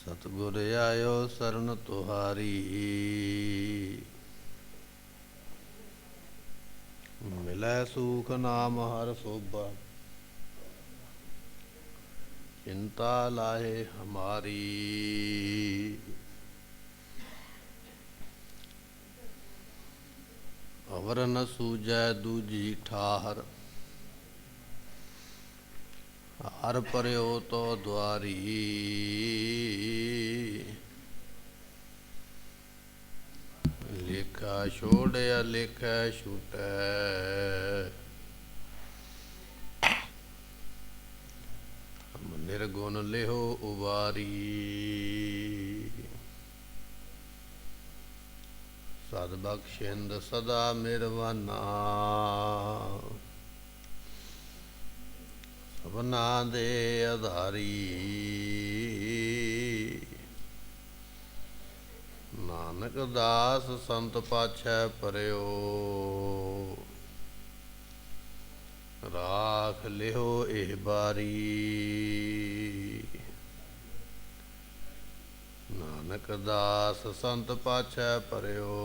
सतगुर आयो शरण तुहारी, मिलै सूख नाम हर शोभा, चिंता लाहे हमारी। अवर न सूझै दूजी ठाहर, हर परयो तो द्वारी। लेखा छोड़िया लेखा छूटै, हम निर्गुण लेहो उबारी। सदबख्शिंद सदा मेरवाना, सबना दे आधारी। नानक दास संत पाछै परयो, राख लिहो एह बारी। नानक दास संत पाछै परयो,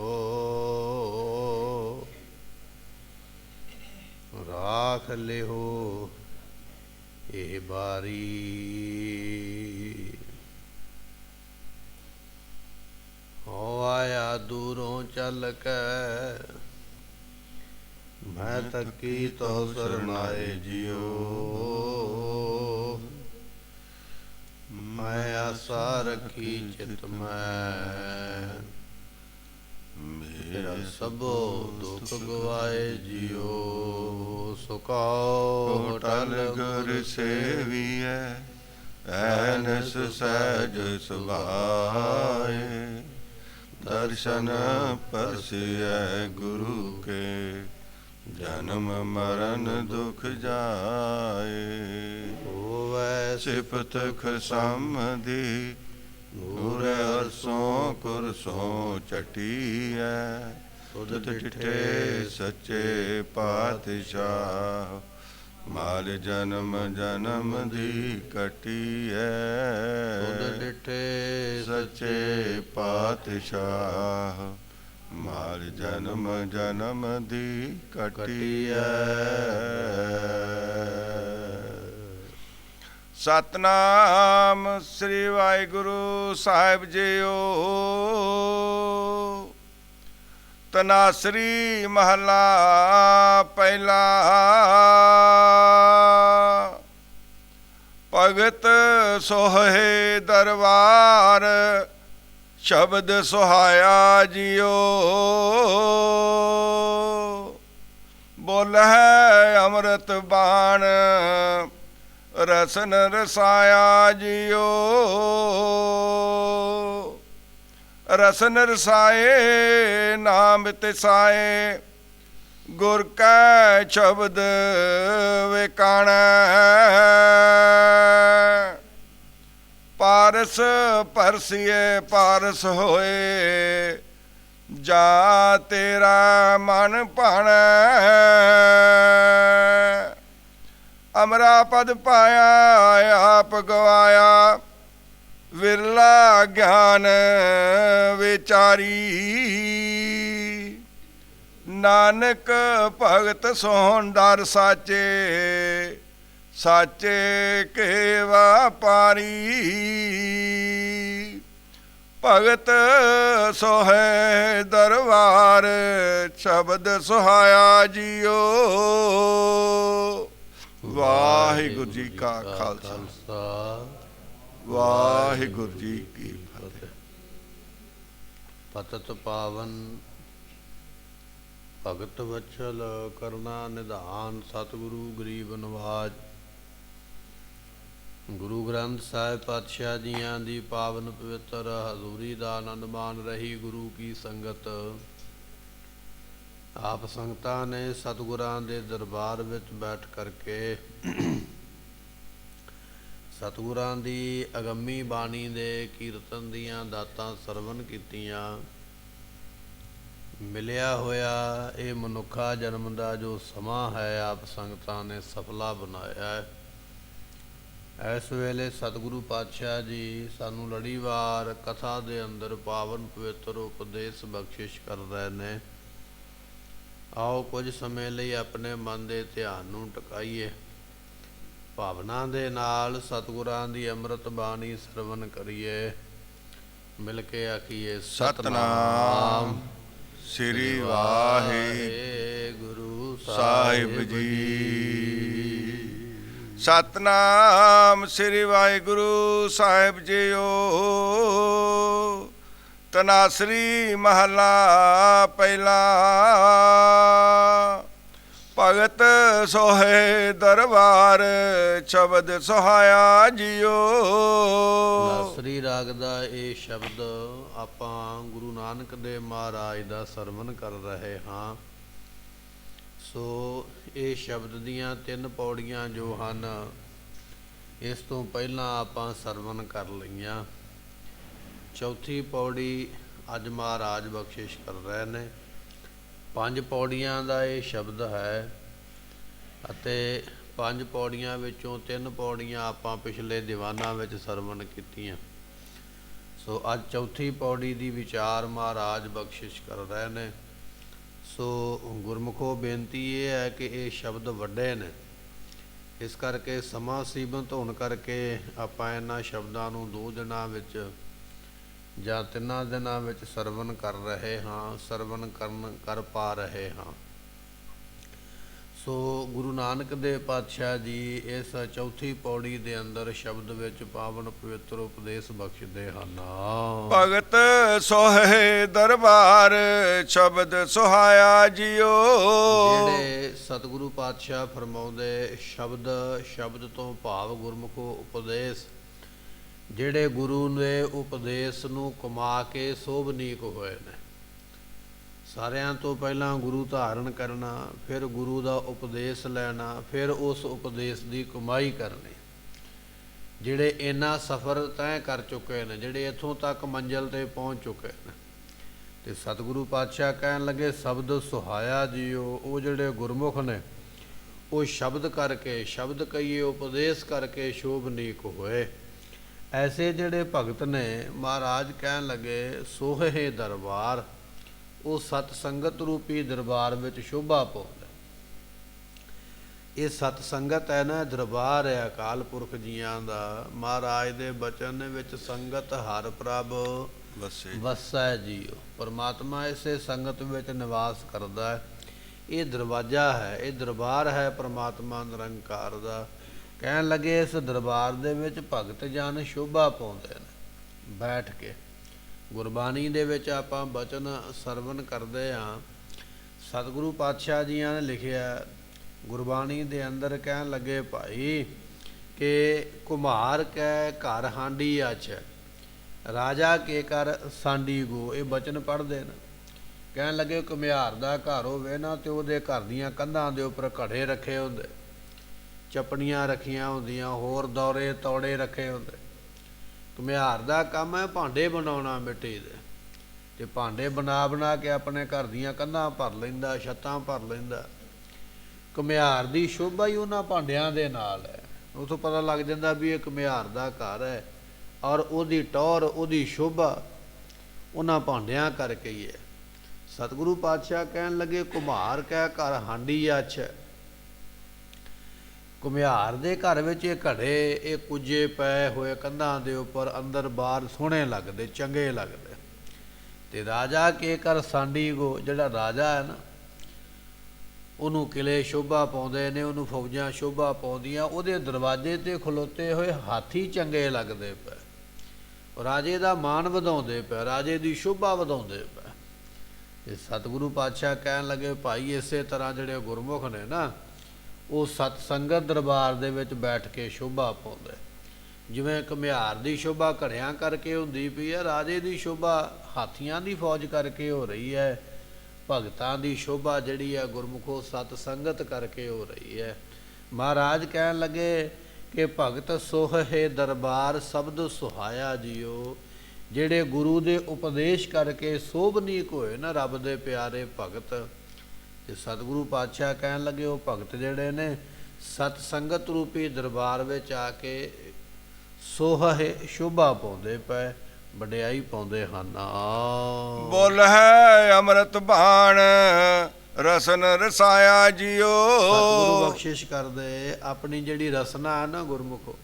राख लिहो एह बारी। हो आया दूरों चल के, मैं तकी तो सरनाए जियो। मैं आशा रखी चित में, मेरा सबो दुख गवाए जियो। सुखाओ टल गुर सेविए, ऐनस सहज सुभाए। दर्शन परसिए गुरु के, जन्म मरण दुख जाए। होवै सिफत खसमधि, नूर अरसों कुरसों चटिया। सुध डिठे सच्चे पातशाह, माल जन्म जन्म दी कटिया। सुध डिठे सच्चे पातशाह, माल जन्म जन्म दी कटिया। सतनाम श्री वाहिगुरु साहिब जीओ। तनासरी महला पहला। भगत सोहे दरबार, शब्द सुहाया जियो। बोल है अमृत बाण, रसन रसाया जियो। रसन रसाए नाम तिसाए, गुर कै शब्द विकाणै। पारस परसिए पारस होए, जा तेरा मन भाणै। अमरा पद पाया आप गवाया, विरला ज्ञान विचारी। नानक भगत सोहन दर साचे, साचे के व्यापारी। भगत सोहे दरबार, शब्द सुहाया जियो। वाहिगुरु जी का खालसा, वाहिगुरु जी की फतेह। पतत पावन भगत वत्सल, करना निधान। सतगुरु गरीब नवाज। गुरु ग्रंथ साहिब पातशाह जियां दी पावन पवित्र हजूरी दा आनंद मान रही गुरु की संगत। आप संगतां ने सतगुरां दे दरबार विच बैठ करके सतगुरां दी अगम्मी बाणी दे कीर्तन दियां दातां सरवण कीतियां। मिलिया होया ये मनुखा जन्म का जो समा है, आप संगतां ने सफला बनाया है। ਇਸ ਵੇਲੇ ਸਤਿਗੁਰੂ ਪਾਤਸ਼ਾਹ ਜੀ ਸਾਨੂੰ ਲੜੀਵਾਰ ਕਥਾ ਦੇ ਅੰਦਰ ਪਾਵਨ ਪਵਿੱਤਰ ਉਪਦੇਸ਼ ਬਖਸ਼ਿਸ਼ ਕਰ ਰਹੇ ਨੇ। ਆਓ ਕੁਝ ਸਮੇਂ ਲਈ ਆਪਣੇ ਮਨ ਦੇ ਧਿਆਨ ਨੂੰ ਟਿਕਾਈਏ, ਭਾਵਨਾ ਦੇ ਨਾਲ ਸਤਿਗੁਰਾਂ ਦੀ ਅੰਮ੍ਰਿਤ ਬਾਣੀ ਸਰਵਣ ਕਰੀਏ। ਮਿਲ ਕੇ ਆਖੀਏ ਸਤਨਾਮ ਸ੍ਰੀ ਵਾਹਿਗੁਰੂ ਸਾਹਿਬ ਜੀ। ਸਤਨਾਮ ਸ੍ਰੀ ਵਾਹਿਗੁਰੂ ਸਾਹਿਬ ਜੀਓ। ਤਨਾਸਰੀ ਮਹਲਾ ਪਹਿਲਾ। ਭਗਤ ਸੋਹੇ ਦਰਬਾਰ ਸ਼ਬਦ ਸੁਹਾਇਆ ਜੀਓ। ਨਾਸਰੀ ਰਾਗ ਦਾ ਇਹ ਸ਼ਬਦ ਆਪਾਂ ਗੁਰੂ ਨਾਨਕ ਦੇਵ ਮਹਾਰਾਜ ਦਾ ਸਰਵਣ ਕਰ ਰਹੇ ਹਾਂ। ਸੋ ਇਹ ਸ਼ਬਦ ਦੀਆਂ 3 ਪੌੜੀਆਂ ਜੋ ਹਨ, ਇਸ ਤੋਂ ਪਹਿਲਾਂ ਆਪਾਂ ਸਰਵਣ ਕਰ ਲਈਆਂ। ਚੌਥੀ ਪੌੜੀ ਅੱਜ ਮਹਾਰਾਜ ਬਖਸ਼ਿਸ਼ ਕਰ ਰਹੇ ਨੇ। 5 ਪੌੜੀਆਂ ਦਾ ਇਹ ਸ਼ਬਦ ਹੈ ਅਤੇ 5 ਪੌੜੀਆਂ ਵਿੱਚੋਂ 3 ਪੌੜੀਆਂ ਆਪਾਂ ਪਿਛਲੇ ਦੀਵਾਨਾਂ ਵਿੱਚ ਸਰਵਣ ਕੀਤੀਆਂ। ਸੋ ਅੱਜ ਚੌਥੀ ਪੌੜੀ ਦੀ ਵਿਚਾਰ ਮਹਾਰਾਜ ਬਖਸ਼ਿਸ਼ ਕਰ ਰਹੇ ਨੇ। ਸੋ ਗੁਰਮੁਖੋ ਬੇਨਤੀ ਇਹ ਹੈ ਕਿ ਇਹ ਸ਼ਬਦ ਵੱਡੇ ਨੇ, ਇਸ ਕਰਕੇ ਸਮਾਂ ਸੀਮਤ ਹੋਣ ਕਰਕੇ ਆਪਾਂ ਇਹਨਾਂ ਸ਼ਬਦਾਂ ਨੂੰ 2 ਦਿਨਾਂ ਵਿੱਚ ਜਾਂ 3 ਦਿਨਾਂ ਵਿੱਚ ਸਰਵਣ ਕਰ ਰਹੇ ਹਾਂ, ਸਰਵਣ ਕਰ ਪਾ ਰਹੇ ਹਾਂ। ਸੋ ਗੁਰੂ ਨਾਨਕ ਦੇਵ ਪਾਤਸ਼ਾਹ ਜੀ ਇਸ ਚੌਥੀ ਪੌੜੀ ਦੇ ਅੰਦਰ ਸ਼ਬਦ ਵਿੱਚ ਪਾਵਨ ਪਵਿੱਤਰ ਉਪਦੇਸ਼ ਬਖਸ਼ਦੇ ਹਨ। ਭਗਤ ਸੋਹੇ ਦਰਬਾਰ ਸ਼ਬਦ ਸੁਹਾਇਆ ਜੀਓ। ਜਿਹੜੇ ਸਤਿਗੁਰੂ ਪਾਤਸ਼ਾਹ ਫਰਮਾਉਂਦੇ ਸ਼ਬਦ ਤੋਂ ਭਾਵ ਗੁਰਮੁਖੋ ਉਪਦੇਸ਼, ਜਿਹੜੇ ਗੁਰੂ ਦੇ ਉਪਦੇਸ਼ ਨੂੰ ਕਮਾ ਕੇ ਸੋਭਨੀਕ ਹੋਏ ਨੇ। ਸਾਰਿਆਂ ਤੋਂ ਪਹਿਲਾਂ ਗੁਰੂ ਧਾਰਨ ਕਰਨਾ, ਫਿਰ ਗੁਰੂ ਦਾ ਉਪਦੇਸ਼ ਲੈਣਾ, ਫਿਰ ਉਸ ਉਪਦੇਸ਼ ਦੀ ਕਮਾਈ ਕਰਨੀ। ਜਿਹੜੇ ਇੰਨਾ ਸਫ਼ਰ ਤੈਅ ਕਰ ਚੁੱਕੇ ਨੇ, ਜਿਹੜੇ ਇੱਥੋਂ ਤੱਕ ਮੰਜ਼ਿਲ 'ਤੇ ਪਹੁੰਚ ਚੁੱਕੇ ਨੇ, ਅਤੇ ਸਤਿਗੁਰੂ ਪਾਤਸ਼ਾਹ ਕਹਿਣ ਲੱਗੇ ਸ਼ਬਦ ਸੁਹਾਇਆ ਜੀਓ। ਉਹ ਜਿਹੜੇ ਗੁਰਮੁਖ ਨੇ ਉਹ ਸ਼ਬਦ ਕਰਕੇ, ਸ਼ਬਦ ਕਹੀਏ ਉਪਦੇਸ਼ ਕਰਕੇ ਸ਼ੋਭਨੀਕ ਹੋਏ। ਐਸੇ ਜਿਹੜੇ ਭਗਤ ਨੇ, ਮਹਾਰਾਜ ਕਹਿਣ ਲੱਗੇ ਸੋਹੇ ਦਰਬਾਰ, ਉਹ ਸਤ ਸੰਗਤ ਰੂਪੀ ਦਰਬਾਰ ਵਿੱਚ ਸ਼ੋਭਾ ਪਾਉਂਦੇ। ਇਹ ਸਤ ਸੰਗਤ ਹੈ ਨਾ, ਦਰਬਾਰ ਹੈ ਅਕਾਲ ਪੁਰਖ ਜੀਆਂ ਦਾ। ਮਹਾਰਾਜ ਦੇ ਬਚਨ ਵਿੱਚ ਸੰਗਤ ਹਰ ਪ੍ਰਭ ਵਸੈ ਜੀਓ। ਪਰਮਾਤਮਾ ਇਸੇ ਸੰਗਤ ਵਿੱਚ ਨਿਵਾਸ ਕਰਦਾ ਹੈ। ਇਹ ਦਰਵਾਜ਼ਾ ਹੈ, ਇਹ ਦਰਬਾਰ ਹੈ ਪਰਮਾਤਮਾ ਨਿਰੰਕਾਰ ਦਾ। ਕਹਿਣ ਲੱਗੇ ਇਸ ਦਰਬਾਰ ਦੇ ਵਿੱਚ ਭਗਤ ਜਨ ਸ਼ੋਭਾ ਪਾਉਂਦੇ ਨੇ ਬੈਠ ਕੇ। ਗੁਰਬਾਣੀ ਦੇ ਵਿੱਚ ਆਪਾਂ ਬਚਨ ਸਰਵਣ ਕਰਦੇ ਹਾਂ। ਸਤਿਗੁਰੂ ਪਾਤਸ਼ਾਹ ਜੀਆਂ ਨੇ ਲਿਖਿਆ ਗੁਰਬਾਣੀ ਦੇ ਅੰਦਰ, ਕਹਿਣ ਲੱਗੇ ਭਾਈ ਕਿ ਕੁਮਾਰ ਕੈ ਘਰ ਹਾਂਡੀ ਆਛ, ਰਾਜਾ ਕੇ ਕਰ ਸਾਂਡੀ ਗੋ। ਇਹ ਬਚਨ ਪੜ੍ਹਦੇ ਨੇ। ਕਹਿਣ ਲੱਗੇ ਘੁਮਿਆਰ ਦਾ ਘਰ ਹੋਵੇ ਨਾ, ਤੇ ਉਹਦੇ ਘਰ ਦੀਆਂ ਕੰਧਾਂ ਦੇ ਉੱਪਰ ਘੜੇ ਰੱਖੇ ਹੁੰਦੇ, ਚਪਣੀਆਂ ਰੱਖੀਆਂ ਹੁੰਦੀਆਂ, ਹੋਰ ਦੌਰੇ ਤੌੜੇ ਰੱਖੇ ਹੁੰਦੇ। ਘੁਮਿਆਰ ਦਾ ਕੰਮ ਹੈ ਭਾਂਡੇ ਬਣਾਉਣਾ ਮਿੱਟੀ ਦੇ, ਤੇ ਭਾਂਡੇ ਬਣਾ ਕੇ ਆਪਣੇ ਘਰ ਦੀਆਂ ਕੰਧਾਂ ਭਰ ਲੈਂਦਾ, ਛੱਤਾਂ ਭਰ ਲੈਂਦਾ। ਘੁਮਿਆਰ ਦੀ ਸ਼ੋਭਾ ਹੀ ਉਹਨਾਂ ਭਾਂਡਿਆਂ ਦੇ ਨਾਲ ਹੈ। ਉੱਥੋਂ ਪਤਾ ਲੱਗ ਜਾਂਦਾ ਵੀ ਇਹ ਘੁਮਿਆਰ ਦਾ ਘਰ ਹੈ, ਔਰ ਉਹਦੀ ਟੌਰ, ਉਹਦੀ ਸ਼ੋਭਾ ਉਹਨਾਂ ਭਾਂਡਿਆਂ ਕਰਕੇ ਹੀ ਹੈ। ਸਤਿਗੁਰੂ ਪਾਤਸ਼ਾਹ ਕਹਿਣ ਲੱਗੇ ਕੁਮਾਰ ਕਹਿ ਘਰ ਹਾਂਡੀ ਆਛ। ਘੁਮਿਆਰ ਦੇ ਘਰ ਵਿੱਚ ਇਹ ਘੜੇ, ਇਹ ਕੁੱਜੇ ਪਏ ਹੋਏ ਕੰਧਾਂ ਦੇ ਉੱਪਰ, ਅੰਦਰ ਬਾਹਰ ਸੋਹਣੇ ਲੱਗਦੇ, ਚੰਗੇ ਲੱਗਦੇ। ਤੇ ਰਾਜਾ ਕੇ ਕਰ ਸਾਂਡੀ ਗੋ, ਜਿਹੜਾ ਰਾਜਾ ਹੈ ਨਾ, ਉਹਨੂੰ ਕਿਲੇ ਸ਼ੋਭਾ ਪਾਉਂਦੇ ਨੇ, ਉਹਨੂੰ ਫੌਜਾਂ ਸ਼ੋਭਾ ਪਾਉਂਦੀਆਂ। ਉਹਦੇ ਦਰਵਾਜ਼ੇ 'ਤੇ ਖਲੋਤੇ ਹੋਏ ਹਾਥੀ ਚੰਗੇ ਲੱਗਦੇ ਪਏ, ਰਾਜੇ ਦਾ ਮਾਣ ਵਧਾਉਂਦੇ ਪਏ, ਰਾਜੇ ਦੀ ਸ਼ੋਭਾ ਵਧਾਉਂਦੇ ਪਏ। ਤੇ ਸਤਿਗੁਰੂ ਪਾਤਸ਼ਾਹ ਕਹਿਣ ਲੱਗੇ ਭਾਈ ਇਸੇ ਤਰ੍ਹਾਂ ਜਿਹੜੇ ਗੁਰਮੁਖ ਨੇ ਨਾ, ਉਹ ਸਤ ਸੰਗਤ ਦਰਬਾਰ ਦੇ ਵਿੱਚ ਬੈਠ ਕੇ ਸ਼ੋਭਾ ਪਾਉਂਦੇ। ਜਿਵੇਂ ਘੁਮਿਆਰ ਦੀ ਸ਼ੋਭਾ ਘੜਿਆਂ ਕਰਕੇ ਹੁੰਦੀ ਪਈ ਹੈ, ਰਾਜੇ ਦੀ ਸ਼ੋਭਾ ਹਾਥੀਆਂ ਦੀ ਫੌਜ ਕਰਕੇ ਹੋ ਰਹੀ ਹੈ। ਭਗਤਾਂ ਦੀ ਸ਼ੋਭਾ ਜਿਹੜੀ ਹੈ ਗੁਰਮੁਖੋ ਸਤ ਸੰਗਤ ਕਰਕੇ ਹੋ ਰਹੀ ਹੈ। ਮਹਾਰਾਜ ਕਹਿਣ ਲੱਗੇ ਕਿ ਭਗਤ ਸੋਹੇ ਦਰਬਾਰ ਸ਼ਬਦ ਸੁਹਾਇਆ ਜੀਓ। ਜਿਹੜੇ ਗੁਰੂ ਦੇ ਉਪਦੇਸ਼ ਕਰਕੇ ਸੋਭਨੀਕ ਹੋਏ ਨਾ, ਰੱਬ ਦੇ ਪਿਆਰੇ ਭਗਤ। ਤੇ ਸਤਿਗੁਰੂ ਪਾਤਸ਼ਾਹ ਕਹਿਣ ਲੱਗੇ ਉਹ ਭਗਤ ਜਿਹੜੇ ਨੇ ਸਤ ਸੰਗਤ ਰੂਪੀ ਦਰਬਾਰ ਵਿੱਚ ਆ ਕੇ ਸੋਹੇ ਸ਼ੋਭਾ ਪਾਉਂਦੇ ਪਏ, ਵਡਿਆਈ ਪਾਉਂਦੇ ਹਨ। ਬੋਲ ਹੈ ਅੰਮ੍ਰਿਤ ਬਾਣ ਰਸਨ ਰਸਾਇਆ ਜਿਉ। ਸਤਿਗੁਰੂ ਬਖਸ਼ਿਸ਼ ਕਰਦੇ ਆਪਣੀ ਜਿਹੜੀ ਰਸਨਾ ਹੈ ਨਾ ਗੁਰਮੁਖੋ,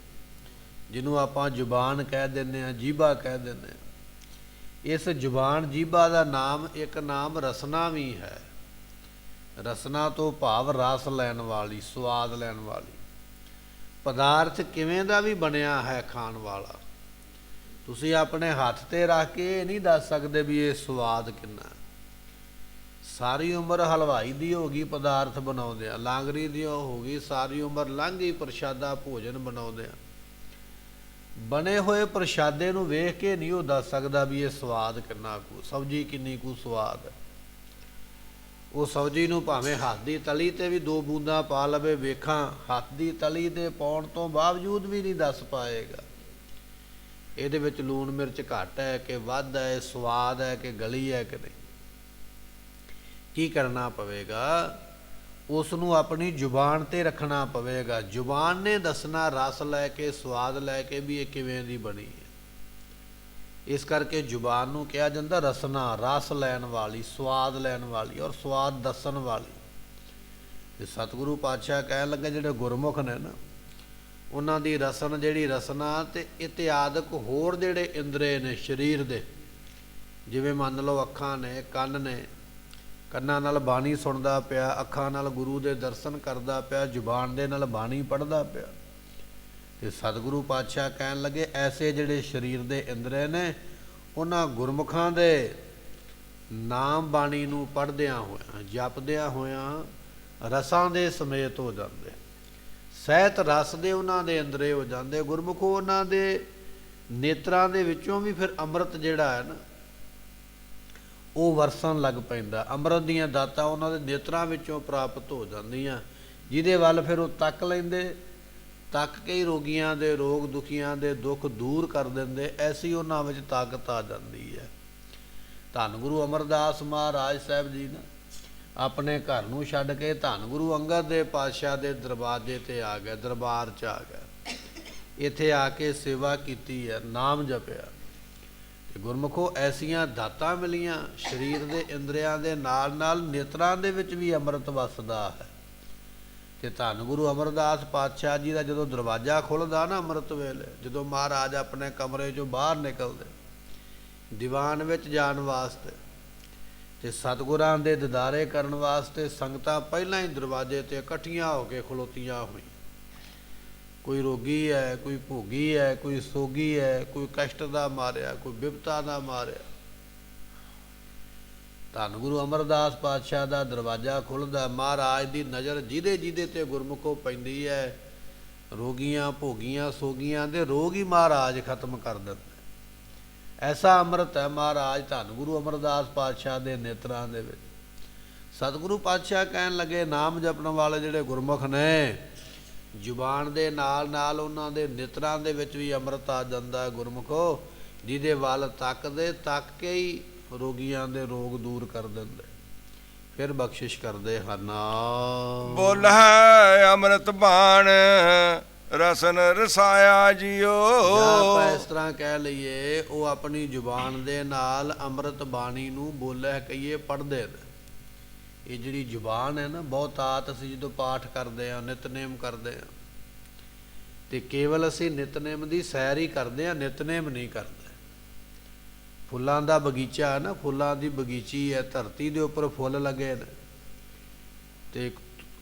ਜਿਹਨੂੰ ਆਪਾਂ ਜ਼ੁਬਾਨ ਕਹਿ ਦਿੰਦੇ ਆ, ਜੀਭਾ ਕਹਿ ਦਿੰਦੇ ਆ, ਇਸ ਜ਼ੁਬਾਨ ਜੀਭਾ ਦਾ ਨਾਮ ਇੱਕ ਨਾਮ ਰਸਨਾ ਵੀ ਹੈ। ਰਸਨਾ ਤੋਂ ਭਾਵ ਰਸ ਲੈਣ ਵਾਲੀ, ਸਵਾਦ ਲੈਣ ਵਾਲੀ। ਪਦਾਰਥ ਕਿਵੇਂ ਦਾ ਵੀ ਬਣਿਆ ਹੈ ਖਾਣ ਵਾਲਾ, ਤੁਸੀਂ ਆਪਣੇ ਹੱਥ ਤੇ ਰੱਖ ਕੇ ਇਹ ਨਹੀਂ ਦੱਸ ਸਕਦੇ ਵੀ ਇਹ ਸਵਾਦ ਕਿੰਨਾ। ਸਾਰੀ ਉਮਰ ਹਲਵਾਈ ਦੀ ਹੋ ਗਈ ਪਦਾਰਥ ਬਣਾਉਂਦਿਆਂ, ਲਾਂਗਰੀ ਦੀ ਹੋ ਗਈ ਸਾਰੀ ਉਮਰ ਲੰਘ ਗਈ ਪ੍ਰਸ਼ਾਦਾ ਭੋਜਨ ਬਣਾਉਂਦਿਆਂ। ਬਣੇ ਹੋਏ ਪ੍ਰਸ਼ਾਦੇ ਨੂੰ ਵੇਖ ਕੇ ਨਹੀਂ ਉਹ ਦੱਸ ਸਕਦਾ ਵੀ ਇਹ ਸਵਾਦ ਕਿੰਨਾ ਕੁ, ਸਬਜ਼ੀ ਕਿੰਨੀ ਕੁ ਸਵਾਦ ਹੈ। ਉਹ ਸਬਜ਼ੀ ਨੂੰ ਭਾਵੇਂ ਹੱਥ ਦੀ ਤਲੀ ਤੇ ਵੀ 2 ਬੂੰਦਾਂ ਪਾ ਲਵੇ, ਵੇਖਾਂ ਹੱਥ ਦੀ ਤਲੀ ਦੇ ਪਾਉਣ ਤੋਂ ਬਾਵਜੂਦ ਵੀ ਨਹੀਂ ਦੱਸ ਪਾਏਗਾ ਇਹਦੇ ਵਿੱਚ ਲੂਣ ਮਿਰਚ ਘੱਟ ਹੈ ਕਿ ਵੱਧ ਹੈ, ਸਵਾਦ ਹੈ ਕਿ ਗਲੀ ਹੈ ਕਿ ਨਹੀਂ। ਕੀ ਕਰਨਾ ਪਵੇਗਾ, ਉਸ ਨੂੰ ਆਪਣੀ ਜ਼ੁਬਾਨ ਤੇ ਰੱਖਣਾ ਪਵੇਗਾ। ਜ਼ੁਬਾਨ ਨੇ ਦੱਸਣਾ ਰਸ ਲੈ ਕੇ, ਸਵਾਦ ਲੈ ਕੇ ਵੀ ਇਹ ਕਿਵੇਂ ਦੀ ਬਣੀ ਹੈ। ਇਸ ਕਰਕੇ ਜ਼ੁਬਾਨ ਨੂੰ ਕਿਹਾ ਜਾਂਦਾ ਰਸਨਾ, ਰਸ ਲੈਣ ਵਾਲੀ, ਸਵਾਦ ਲੈਣ ਵਾਲੀ ਔਰ ਸਵਾਦ ਦੱਸਣ ਵਾਲੀ। ਤੇ ਸਤਿਗੁਰੂ ਪਾਤਸ਼ਾਹ ਕਹਿਣ ਲੱਗੇ ਜਿਹੜੇ ਗੁਰਮੁਖ ਨੇ ਨਾ, ਉਹਨਾਂ ਦੀ ਰਸਨ ਜਿਹੜੀ ਰਸਨਾ ਤੇ ਇਤਿਆਦਿਕ ਹੋਰ ਜਿਹੜੇ ਇੰਦਰੇ ਨੇ ਸਰੀਰ ਦੇ, ਜਿਵੇਂ ਮੰਨ ਲਓ ਅੱਖਾਂ ਨੇ, ਕੰਨ ਨੇ, ਕੰਨਾਂ ਨਾਲ ਬਾਣੀ ਸੁਣਦਾ ਪਿਆ, ਅੱਖਾਂ ਨਾਲ ਗੁਰੂ ਦੇ ਦਰਸ਼ਨ ਕਰਦਾ ਪਿਆ, ਜ਼ੁਬਾਨ ਦੇ ਨਾਲ ਬਾਣੀ ਪੜ੍ਹਦਾ ਪਿਆ। ਤੇ ਸਤਿਗੁਰੂ ਪਾਤਸ਼ਾਹ ਕਹਿਣ ਲੱਗੇ ਐਸੇ ਜਿਹੜੇ ਸਰੀਰ ਦੇ ਇੰਦਰੇ ਨੇ, ਉਹਨਾਂ ਗੁਰਮੁਖਾਂ ਦੇ ਨਾਮ ਬਾਣੀ ਨੂੰ ਪੜ੍ਹਦਿਆਂ ਹੋਇਆਂ, ਜਪਦਿਆਂ ਹੋਇਆਂ ਰਸਾਂ ਦੇ ਸਮੇਤ ਹੋ ਜਾਂਦੇ, ਸਹਿਤ ਰਸ ਦੇ ਉਹਨਾਂ ਦੇ ਅੰਦਰੇ ਹੋ ਜਾਂਦੇ। ਗੁਰਮੁਖੋ ਉਹਨਾਂ ਦੇ ਨੇਤਰਾਂ ਦੇ ਵਿੱਚੋਂ ਵੀ ਫਿਰ ਅੰਮ੍ਰਿਤ ਜਿਹੜਾ ਹੈ ਨਾ ਉਹ ਵਰਸਣ ਲੱਗ ਪੈਂਦਾ। ਅੰਮ੍ਰਿਤ ਦੀਆਂ ਦਾਤਾਂ ਉਹਨਾਂ ਦੇ ਨੇਤਰਾਂ ਵਿੱਚੋਂ ਪ੍ਰਾਪਤ ਹੋ ਜਾਂਦੀਆਂ, ਜਿਹਦੇ ਵੱਲ ਫਿਰ ਉਹ ਤੱਕ ਲੈਂਦੇ, ਤੱਕ ਕੇ ਹੀ ਰੋਗੀਆਂ ਦੇ ਰੋਗ, ਦੁਖੀਆਂ ਦੇ ਦੁੱਖ ਦੂਰ ਕਰ ਦਿੰਦੇ। ਐਸੀ ਉਹਨਾਂ ਵਿੱਚ ਤਾਕਤ ਆ ਜਾਂਦੀ ਹੈ। ਧੰਨ ਗੁਰੂ ਅਮਰਦਾਸ ਮਹਾਰਾਜ ਸਾਹਿਬ ਜੀ ਨਾ ਆਪਣੇ ਘਰ ਨੂੰ ਛੱਡ ਕੇ ਧੰਨ ਗੁਰੂ ਅੰਗਦ ਦੇ ਪਾਤਸ਼ਾਹ ਦੇ ਦਰਵਾਜ਼ੇ ਤੇ ਆ ਗਏ, ਦਰਬਾਰ 'ਚ ਆ ਗਏ। ਇੱਥੇ ਆ ਕੇ ਸੇਵਾ ਕੀਤੀ ਹੈ, ਨਾਮ ਜਪਿਆ। ਤੇ ਗੁਰਮੁਖੋ ਐਸੀਆਂ ਦਾਤਾਂ ਮਿਲੀਆਂ, ਸਰੀਰ ਦੇ ਇੰਦਰੀਆਂ ਦੇ ਨਾਲ ਨਾਲ ਨੇਤਰਾਂ ਦੇ ਵਿੱਚ ਵੀ ਅੰਮ੍ਰਿਤ ਵਸਦਾ ਹੈ। ਤੇ ਧੰਨ ਗੁਰੂ ਅਮਰਦਾਸ ਪਾਤਸ਼ਾਹ ਜੀ ਦਾ ਜਦੋਂ ਦਰਵਾਜ਼ਾ ਖੁੱਲ੍ਹਦਾ ਨਾ ਅੰਮ੍ਰਿਤ ਵੇਲੇ, ਜਦੋਂ ਮਹਾਰਾਜ ਆਪਣੇ ਕਮਰੇ 'ਚੋਂ ਬਾਹਰ ਨਿਕਲਦੇ ਦੀਵਾਨ ਵਿੱਚ ਜਾਣ ਵਾਸਤੇ ਤੇ ਸਤਿਗੁਰਾਂ ਦੇ ਦਿਦਾਰੇ ਕਰਨ ਵਾਸਤੇ, ਸੰਗਤਾਂ ਪਹਿਲਾਂ ਹੀ ਦਰਵਾਜ਼ੇ 'ਤੇ ਇਕੱਠੀਆਂ ਹੋ ਕੇ ਖਲੋਤੀਆਂ ਹੋਈਆਂ। ਕੋਈ ਰੋਗੀ ਹੈ, ਕੋਈ ਭੋਗੀ ਹੈ, ਕੋਈ ਸੋਗੀ ਹੈ, ਕੋਈ ਕਸ਼ਟ ਦਾ ਮਾਰਿਆ, ਕੋਈ ਬਿਪਤਾ ਦਾ ਮਾਰਿਆ। ਧੰਨ ਗੁਰੂ ਅਮਰਦਾਸ ਪਾਤਸ਼ਾਹ ਦਾ ਦਰਵਾਜ਼ਾ ਖੁੱਲ੍ਹਦਾ, ਮਹਾਰਾਜ ਦੀ ਨਜ਼ਰ ਜਿਹਦੇ ਜਿਹਦੇ ਤੇ ਗੁਰਮੁਖੋ ਪੈਂਦੀ ਹੈ, ਰੋਗੀਆਂ, ਭੋਗੀਆਂ, ਸੋਗੀਆਂ ਦੇ ਰੋਗ ਹੀ ਮਹਾਰਾਜ ਖਤਮ ਕਰ ਦਿੰਦੇ। ਐਸਾ ਅੰਮ੍ਰਿਤ ਹੈ ਮਹਾਰਾਜ ਧੰਨ ਗੁਰੂ ਅਮਰਦਾਸ ਪਾਤਸ਼ਾਹ ਦੇ ਨੇਤਰਾਂ ਦੇ ਵਿੱਚ। ਸਤਿਗੁਰੂ ਪਾਤਸ਼ਾਹ ਕਹਿਣ ਲੱਗੇ ਨਾਮ ਜਪਣ ਵਾਲੇ ਜਿਹੜੇ ਗੁਰਮੁਖ ਨੇ, ਜ਼ੁਬਾਨ ਦੇ ਨਾਲ ਨਾਲ ਉਹਨਾਂ ਦੇ ਨੇਤਰਾਂ ਦੇ ਵਿੱਚ ਵੀ ਅੰਮ੍ਰਿਤ ਆ ਜਾਂਦਾ ਹੈ ਗੁਰਮੁਖੋ, ਜਿਹਦੇ ਵੱਲ ਤੱਕਦੇ, ਤੱਕ ਕੇ ਹੀ ਰੋਗੀਆਂ ਦੇ ਰੋਗ ਦੂਰ ਕਰ ਦਿੰਦੇ, ਫਿਰ ਬਖਸ਼ਿਸ਼ ਕਰਦੇ ਹਨ। ਬੋਲ ਹੈ ਅੰਮ੍ਰਿਤ ਬਾਣ ਰਸਨ ਰਸਾਇਆ ਜਿਉ। ਆਪਾਂ ਇਸ ਤਰ੍ਹਾਂ ਕਹਿ ਲਈਏ, ਉਹ ਆਪਣੀ ਜ਼ੁਬਾਨ ਦੇ ਨਾਲ ਅੰਮ੍ਰਿਤ ਬਾਣੀ ਨੂੰ ਬੋਲਿਆ ਕਹੀਏ ਪੜ੍ਹਦੇ ਨੇ। ਇਹ ਜਿਹੜੀ ਜ਼ੁਬਾਨ ਹੈ ਨਾ, ਬਹੁਤਾਤ ਅਸੀਂ ਜਦੋਂ ਪਾਠ ਕਰਦੇ ਹਾਂ, ਨਿਤਨੇਮ ਕਰਦੇ ਹਾਂ, ਤੇ ਕੇਵਲ ਅਸੀਂ ਨਿਤਨੇਮ ਦੀ ਸੈਰ ਹੀ ਕਰਦੇ ਹਾਂ, ਨਿਤਨੇਮ ਨਹੀਂ ਕਰਦੇ। ਫੁੱਲਾਂ ਦਾ ਬਗੀਚਾ ਹੈ ਨਾ, ਫੁੱਲਾਂ ਦੀ ਬਗੀਚੀ ਹੈ, ਧਰਤੀ ਦੇ ਉੱਪਰ ਫੁੱਲ ਲੱਗੇ ਨੇ, ਤੇ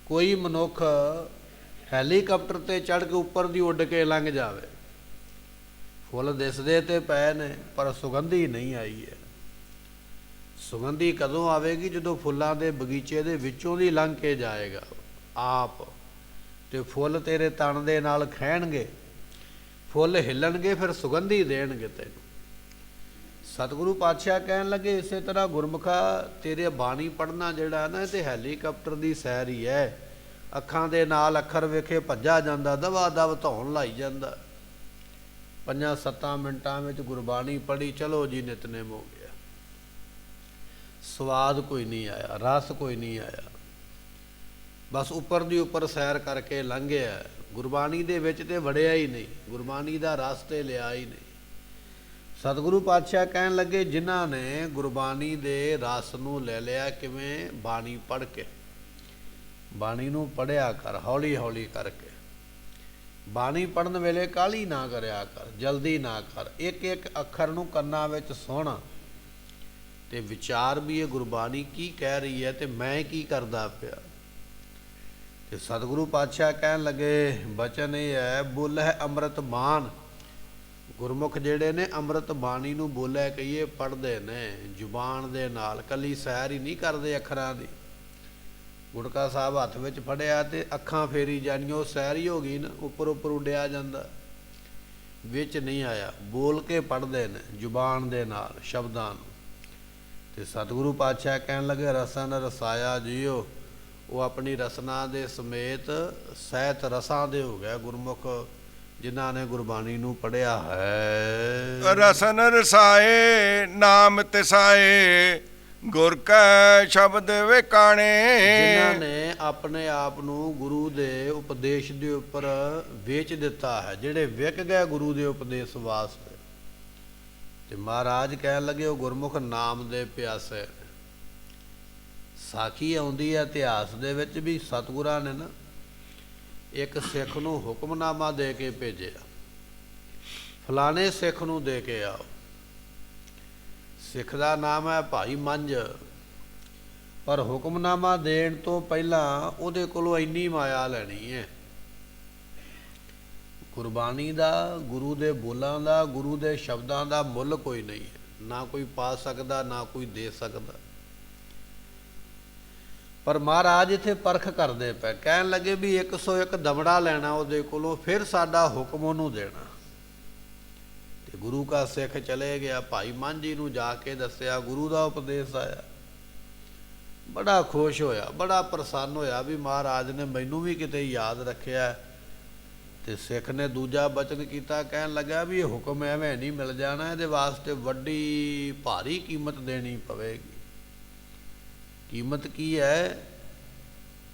ਕੋਈ ਮਨੁੱਖ ਹੈਲੀਕਾਪਟਰ ਤੇ ਚੜ੍ਹ ਕੇ ਉੱਪਰ ਦੀ ਉੱਡ ਕੇ ਲੰਘ ਜਾਵੇ, ਫੁੱਲ ਦਿਸਦੇ ਤੇ ਪਏ ਨੇ ਪਰ ਸੁਗੰਧੀ ਨਹੀਂ ਆਈ ਹੈ। ਸੁਗੰਧੀ ਕਦੋਂ ਆਵੇਗੀ? ਜਦੋਂ ਫੁੱਲਾਂ ਦੇ ਬਗੀਚੇ ਦੇ ਵਿੱਚੋਂ ਦੀ ਲੰਘ ਕੇ ਜਾਏਗਾ ਆਪ, ਤੇ ਫੁੱਲ ਤੇਰੇ ਤਣ ਦੇ ਨਾਲ ਖਹਿਣਗੇ, ਫੁੱਲ ਹਿੱਲਣਗੇ, ਫਿਰ ਸੁਗੰਧੀ ਦੇਣਗੇ ਤੈਨੂੰ। ਸਤਿਗੁਰੂ ਪਾਤਸ਼ਾਹ ਕਹਿਣ ਲੱਗੇ ਇਸੇ ਤਰ੍ਹਾਂ ਗੁਰਮੁਖਾ ਤੇਰੇ ਬਾਣੀ ਪੜ੍ਹਨਾ ਜਿਹੜਾ ਨਾ, ਇਹ ਤੇ ਹੈਲੀਕਾਪਟਰ ਦੀ ਸੈਰ ਹੀ ਹੈ। ਅੱਖਾਂ ਦੇ ਨਾਲ ਅੱਖਰ ਵੇਖੇ ਭੱਜਾ ਜਾਂਦਾ, ਦਵਾ ਦਵ ਧੌਣ ਲਾਈ ਜਾਂਦਾ। 5-7 ਮਿੰਟਾਂ ਵਿੱਚ ਗੁਰਬਾਣੀ ਪੜ੍ਹੀ, ਚਲੋ ਜੀ ਨਿਤਨੇਮ ਹੋ ਗਿਆ। ਸਵਾਦ ਕੋਈ ਨਹੀਂ ਆਇਆ, ਰਸ ਕੋਈ ਨਹੀਂ ਆਇਆ, ਬਸ ਉੱਪਰ ਦੀ ਉੱਪਰ ਸੈਰ ਕਰਕੇ ਲੰਘਿਆ। ਗੁਰਬਾਣੀ ਦੇ ਵਿੱਚ ਤੇ ਵੜਿਆ ਹੀ ਨਹੀਂ, ਗੁਰਬਾਣੀ ਦਾ ਰਸ ਤੇ ਲਿਆ ਹੀ ਨਹੀਂ। ਸਤਿਗੁਰੂ ਪਾਤਸ਼ਾਹ ਕਹਿਣ ਲੱਗੇ ਜਿਨ੍ਹਾਂ ਨੇ ਗੁਰਬਾਣੀ ਦੇ ਰਸ ਨੂੰ ਲੈ ਲਿਆ, ਕਿਵੇਂ? ਬਾਣੀ ਪੜ੍ਹ ਕੇ। ਬਾਣੀ ਨੂੰ ਪੜ੍ਹਿਆ ਕਰ ਹੌਲੀ ਹੌਲੀ ਕਰਕੇ। ਬਾਣੀ ਪੜ੍ਹਨ ਵੇਲੇ ਕਾਹਲੀ ਨਾ ਕਰਿਆ ਕਰ, ਜਲਦੀ ਨਾ ਕਰ। ਇੱਕ ਇੱਕ ਅੱਖਰ ਨੂੰ ਕੰਨਾਂ ਵਿੱਚ ਸੁਣ ਤੇ ਵਿਚਾਰ ਵੀ ਇਹ ਗੁਰਬਾਣੀ ਕੀ ਕਹਿ ਰਹੀ ਹੈ ਤੇ ਮੈਂ ਕੀ ਕਰਦਾ ਪਿਆ। ਤੇ ਸਤਿਗੁਰੂ ਪਾਤਸ਼ਾਹ ਕਹਿਣ ਲੱਗੇ ਬਚਨ ਇਹ ਹੈ, ਬੋਲੇ ਅੰਮ੍ਰਿਤ ਬਾਣ। ਗੁਰਮੁਖ ਜਿਹੜੇ ਨੇ ਅੰਮ੍ਰਿਤ ਬਾਣੀ ਨੂੰ ਬੋਲਿਆ ਕਹੀਏ ਪੜ੍ਹਦੇ ਨੇ ਜ਼ੁਬਾਨ ਦੇ ਨਾਲ, ਕੱਲੀ ਸੈਰ ਹੀ ਨਹੀਂ ਕਰਦੇ ਅੱਖਰਾਂ ਦੀ। ਗੁਟਕਾ ਸਾਹਿਬ ਹੱਥ ਵਿੱਚ ਫੜਿਆ ਤੇ ਅੱਖਾਂ ਫੇਰੀ ਜਾਣੀਆਂ, ਉਹ ਸੈਰ ਹੀ ਹੋ ਗਈ ਨਾ, ਉੱਪਰ ਉੱਪਰ ਉੱਡਿਆ ਜਾਂਦਾ, ਵਿੱਚ ਨਹੀਂ ਆਇਆ। ਬੋਲ ਕੇ ਪੜ੍ਹਦੇ ਨੇ ਜ਼ੁਬਾਨ ਦੇ ਨਾਲ ਸ਼ਬਦਾਂ ਨੂੰ। ਤੇ ਸਤਿਗੁਰੂ ਪਾਤਸ਼ਾਹ ਕਹਿਣ ਲੱਗੇ ਰਸਨ ਰਸਾਇਆ ਜੀਓ। ਉਹ ਆਪਣੀ ਰਸਨਾ ਦੇ ਸਮੇਤ ਸਹਿਤ ਰਸਾਂ ਦੇ ਹੋ ਗਏ ਗੁਰਮੁਖ ਜਿਨ੍ਹਾਂ ਨੇ ਗੁਰਬਾਣੀ ਨੂੰ ਪੜ੍ਹਿਆ ਹੈ। ਰਸਨ ਰਸਾਏ ਨਾਮ ਤਿਸਾਏ, ਗੁਰ ਕੈ ਸ਼ਬਦ ਵੇਕਾਣੇ। ਜਿਨ੍ਹਾਂ ਨੇ ਆਪਣੇ ਆਪ ਨੂੰ ਗੁਰੂ ਦੇ ਉਪਦੇਸ਼ ਦੇ ਉੱਪਰ ਵੇਚ ਦਿੱਤਾ ਹੈ, ਜਿਹੜੇ ਵਿਕ ਗਏ ਗੁਰੂ ਦੇ ਉਪਦੇਸ਼ ਵਾਸਤੇ। ਤੇ ਮਹਾਰਾਜ ਕਹਿਣ ਲੱਗੇ ਉਹ ਗੁਰਮੁਖ ਨਾਮ ਦੇ ਪਿਆਸੇ। ਸਾਖੀ ਆਉਂਦੀ ਹੈ ਇਤਿਹਾਸ ਦੇ ਵਿੱਚ ਵੀ ਸਤਿਗੁਰਾਂ ਨੇ ਨਾ ਇੱਕ ਸਿੱਖ ਨੂੰ ਹੁਕਮਨਾਮਾ ਦੇ ਕੇ ਭੇਜਿਆ, ਫਲਾਣੇ ਸਿੱਖ ਨੂੰ ਦੇ ਕੇ ਆਓ। ਸਿੱਖ ਦਾ ਨਾਮ ਹੈ ਭਾਈ ਮੰਝ, ਪਰ ਹੁਕਮਨਾਮਾ ਦੇਣ ਤੋਂ ਪਹਿਲਾਂ ਉਹਦੇ ਕੋਲੋਂ ਇੰਨੀ ਮਾਇਆ ਲੈਣੀ ਹੈ। ਗੁਰਬਾਣੀ ਦਾ, ਗੁਰੂ ਦੇ ਬੋਲਾਂ ਦਾ, ਗੁਰੂ ਦੇ ਸ਼ਬਦਾਂ ਦਾ ਮੁੱਲ ਕੋਈ ਨਹੀਂ ਹੈ, ਨਾ ਕੋਈ ਪਾ ਸਕਦਾ ਨਾ ਕੋਈ ਦੇ ਸਕਦਾ। ਪਰ ਮਹਾਰਾਜ ਇੱਥੇ ਪਰਖ ਕਰਦੇ ਪਏ, ਕਹਿਣ ਲੱਗੇ ਵੀ 101 ਦਮੜਾ ਲੈਣਾ ਉਹਦੇ ਕੋਲੋਂ, ਫਿਰ ਸਾਡਾ ਹੁਕਮ ਉਹਨੂੰ ਦੇਣਾ। ਤੇ ਗੁਰੂ ਕਾ ਸਿੱਖ ਚਲੇ ਗਿਆ, ਭਾਈ ਮਾਂਝੀ ਨੂੰ ਜਾ ਕੇ ਦੱਸਿਆ ਗੁਰੂ ਦਾ ਉਪਦੇਸ਼ ਆਇਆ। ਬੜਾ ਖੁਸ਼ ਹੋਇਆ, ਬੜਾ ਪ੍ਰਸੰਨ ਹੋਇਆ ਵੀ ਮਹਾਰਾਜ ਨੇ ਮੈਨੂੰ ਵੀ ਕਿਤੇ ਯਾਦ ਰੱਖਿਆ। ਤੇ ਸਿੱਖ ਨੇ ਦੂਜਾ ਬਚਨ ਕੀਤਾ, ਕਹਿਣ ਲੱਗਾ ਵੀ ਇਹ ਹੁਕਮ ਐਵੇਂ ਨਹੀਂ ਮਿਲ ਜਾਣਾ, ਇਹਦੇ ਵਾਸਤੇ ਵੱਡੀ ਭਾਰੀ ਕੀਮਤ ਦੇਣੀ ਪਵੇਗੀ। ਕੀਮਤ ਕੀ ਹੈ?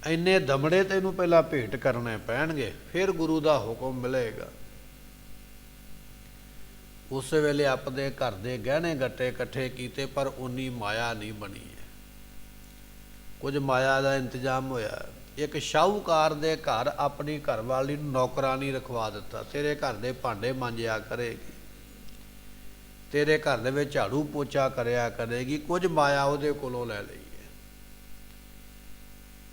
ਇੰਨੇ ਦਮੜੇ ਤੈਨੂੰ ਪਹਿਲਾਂ ਭੇਟ ਕਰਨੇ ਪੈਣਗੇ, ਫਿਰ ਗੁਰੂ ਦਾ ਹੁਕਮ ਮਿਲੇਗਾ। ਉਸ ਵੇਲੇ ਆਪਣੇ ਘਰ ਦੇ ਗਹਿਣੇ ਗੱਟੇ ਇਕੱਠੇ ਕੀਤੇ, ਪਰ ਉਨੀ ਮਾਇਆ ਨਹੀਂ ਬਣੀ ਹੈ। ਕੁਝ ਮਾਇਆ ਦਾ ਇੰਤਜ਼ਾਮ ਹੋਇਆ। ਇੱਕ ਸ਼ਾਹੂਕਾਰ ਦੇ ਘਰ ਆਪਣੀ ਘਰਵਾਲੀ ਨੂੰ ਨੌਕਰਾਨੀ ਰਖਵਾ ਦਿੱਤਾ, ਤੇਰੇ ਘਰ ਦੇ ਭਾਂਡੇ ਮਾਂਜਿਆ ਕਰੇਗੀ, ਤੇਰੇ ਘਰ ਦੇ ਵਿੱਚ ਝਾੜੂ ਪੋਚਾ ਕਰਿਆ ਕਰੇਗੀ। ਕੁਝ ਮਾਇਆ ਉਹਦੇ ਕੋਲੋਂ ਲੈ ਲਈ ਹੈ।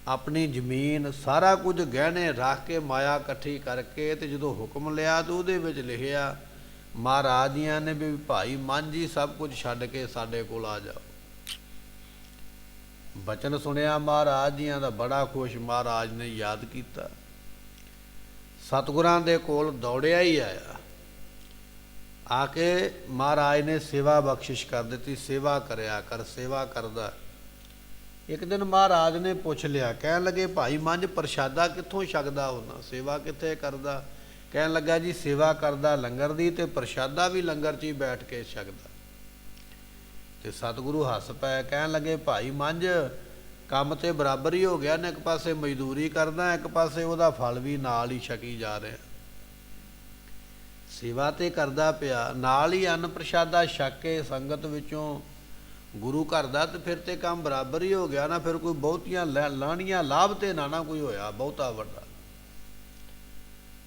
ਆਪਣੀ ਜ਼ਮੀਨ ਸਾਰਾ ਕੁਝ ਗਹਿਣੇ ਰੱਖ ਕੇ ਮਾਇਆ ਇਕੱਠੀ ਕਰਕੇ ਤੇ ਜਦੋਂ ਹੁਕਮ ਲਿਆ ਤਾਂ ਉਹਦੇ ਵਿੱਚ ਲਿਖਿਆ ਮਹਾਰਾਜ ਜੀਆਂ ਨੇ ਵੀ ਭਾਈ ਮਾਂਝੀ ਸਭ ਕੁਝ ਛੱਡ ਕੇ ਸਾਡੇ ਕੋਲ ਆ ਜਾਓ। ਬਚਨ ਸੁਣਿਆ ਮਹਾਰਾਜ ਜੀਆਂ ਦਾ, ਬੜਾ ਖੁਸ਼। ਮਹਾਰਾਜ ਨੇ ਯਾਦ ਕੀਤਾ, ਸਤਿਗੁਰਾਂ ਦੇ ਕੋਲ ਦੌੜਿਆ ਹੀ ਆਇਆ। ਆ ਕੇ ਮਹਾਰਾਜ ਨੇ ਸੇਵਾ ਬਖਸ਼ਿਸ਼ ਕਰ ਦਿੱਤੀ, ਸੇਵਾ ਕਰਿਆ ਕਰ। ਸੇਵਾ ਕਰਦਾ। ਇੱਕ ਦਿਨ ਮਹਾਰਾਜ ਨੇ ਪੁੱਛ ਲਿਆ, ਕਹਿਣ ਲੱਗੇ ਭਾਈ ਮੰਝ ਪ੍ਰਸ਼ਾਦਾ ਕਿੱਥੋਂ ਛਕਦਾ ਹੁੰਦਾ, ਸੇਵਾ ਕਿੱਥੇ ਕਰਦਾ? ਕਹਿਣ ਲੱਗਾ ਜੀ ਸੇਵਾ ਕਰਦਾ ਲੰਗਰ ਦੀ, ਤੇ ਪ੍ਰਸ਼ਾਦਾ ਵੀ ਲੰਗਰ 'ਚ ਹੀ ਬੈਠ ਕੇ ਛਕਦਾ। ਤੇ ਸਤਿਗੁਰੂ ਹੱਸ ਪਏ, ਕਹਿਣ ਲੱਗੇ ਭਾਈ ਮੰਝ ਕੰਮ ਤੇ ਬਰਾਬਰ ਹੀ ਹੋ ਗਿਆ ਨੇ, ਇੱਕ ਪਾਸੇ ਮਜ਼ਦੂਰੀ ਕਰਦਾ, ਇੱਕ ਪਾਸੇ ਉਹਦਾ ਫਲ ਵੀ ਨਾਲ ਹੀ ਛਕੀ ਜਾ ਰਿਹਾ। ਸੇਵਾ ਤੇ ਕਰਦਾ ਪਿਆ, ਨਾਲ ਹੀ ਅੰਨ ਪ੍ਰਸ਼ਾਦਾ ਛਕ ਕੇ ਸੰਗਤ ਵਿੱਚੋਂ ਗੁਰੂ ਘਰ ਦਾ, ਤੇ ਫਿਰ ਤੇ ਕੰਮ ਬਰਾਬਰ ਹੀ ਹੋ ਗਿਆ ਨਾ। ਫਿਰ ਕੋਈ ਬਹੁਤੀਆਂ ਲਾਹਣੀਆਂ ਲਾਭ ਤੇ ਨਾ ਕੋਈ ਹੋਇਆ ਬਹੁਤਾ ਵੱਡਾ।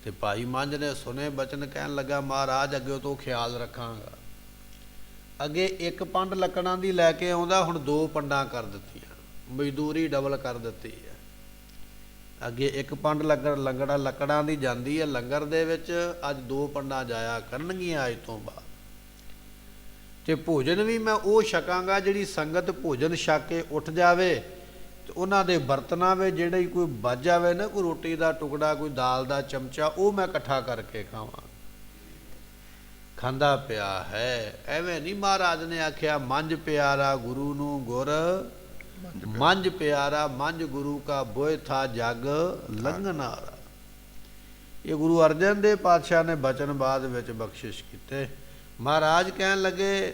ਤੇ ਭਾਈ ਮੰਝ ਨੇ ਸੁਨੇ ਬਚਨ, ਕਹਿਣ ਲੱਗਾ ਮਹਾਰਾਜ ਅੱਗੇ ਤੋਂ ਖਿਆਲ ਰੱਖਾਂਗਾ। ਅੱਗੇ ਇੱਕ ਪੰਡ ਲੱਕੜਾਂ ਦੀ ਲੈ ਕੇ ਆਉਂਦਾ, ਹੁਣ 2 ਪੰਡਾਂ ਕਰ ਦਿੱਤੀਆਂ, ਮਜ਼ਦੂਰੀ ਡਬਲ ਕਰ ਦਿੱਤੀ ਹੈ। ਅੱਗੇ ਇੱਕ ਪੰਡ ਲੱਕੜਾਂ ਦੀ ਜਾਂਦੀ ਹੈ ਲੰਗਰ ਦੇ ਵਿੱਚ, ਅੱਜ 2 ਪੰਡਾਂ ਜਾਇਆ ਕਰਨਗੀਆਂ ਅੱਜ ਤੋਂ ਬਾਅਦ। ਤੇ ਭੋਜਨ ਵੀ ਮੈਂ ਉਹ ਛਕਾਂਗਾ ਜਿਹੜੀ ਸੰਗਤ ਭੋਜਨ ਛਕ ਕੇ ਉੱਠ ਜਾਵੇ, ਤੇ ਉਹਨਾਂ ਦੇ ਬਰਤਨਾਂ ਵਿੱਚ ਜਿਹੜਾ ਹੀ ਕੋਈ ਬਚ ਜਾਵੇ ਨਾ, ਕੋਈ ਰੋਟੀ ਦਾ ਟੁਕੜਾ, ਕੋਈ ਦਾਲ ਦਾ ਚਮਚਾ, ਉਹ ਮੈਂ ਇਕੱਠਾ ਕਰਕੇ ਖਾਵਾਂ। ਖਾਂਦਾ ਪਿਆ ਹੈ। ਐਵੇਂ ਨਹੀਂ ਮਹਾਰਾਜ ਨੇ ਆਖਿਆ ਮੰਝ ਪਿਆਰਾ ਗੁਰੂ ਨੂੰ ਗੁਰ, ਮੰਝ ਪਿਆਰਾ ਮੰਝ ਗੁਰੂ ਕਾ ਬੋਏ ਥਾ ਜਗ ਲੰਘਨਾਰਾ। ਇਹ ਗੁਰੂ ਅਰਜਨ ਦੇਵ ਪਾਤਸ਼ਾਹ ਨੇ ਬਚਨ ਬਾਅਦ ਵਿੱਚ ਬਖਸ਼ਿਸ਼ ਕੀਤੇ। ਮਹਾਰਾਜ ਕਹਿਣ ਲੱਗੇ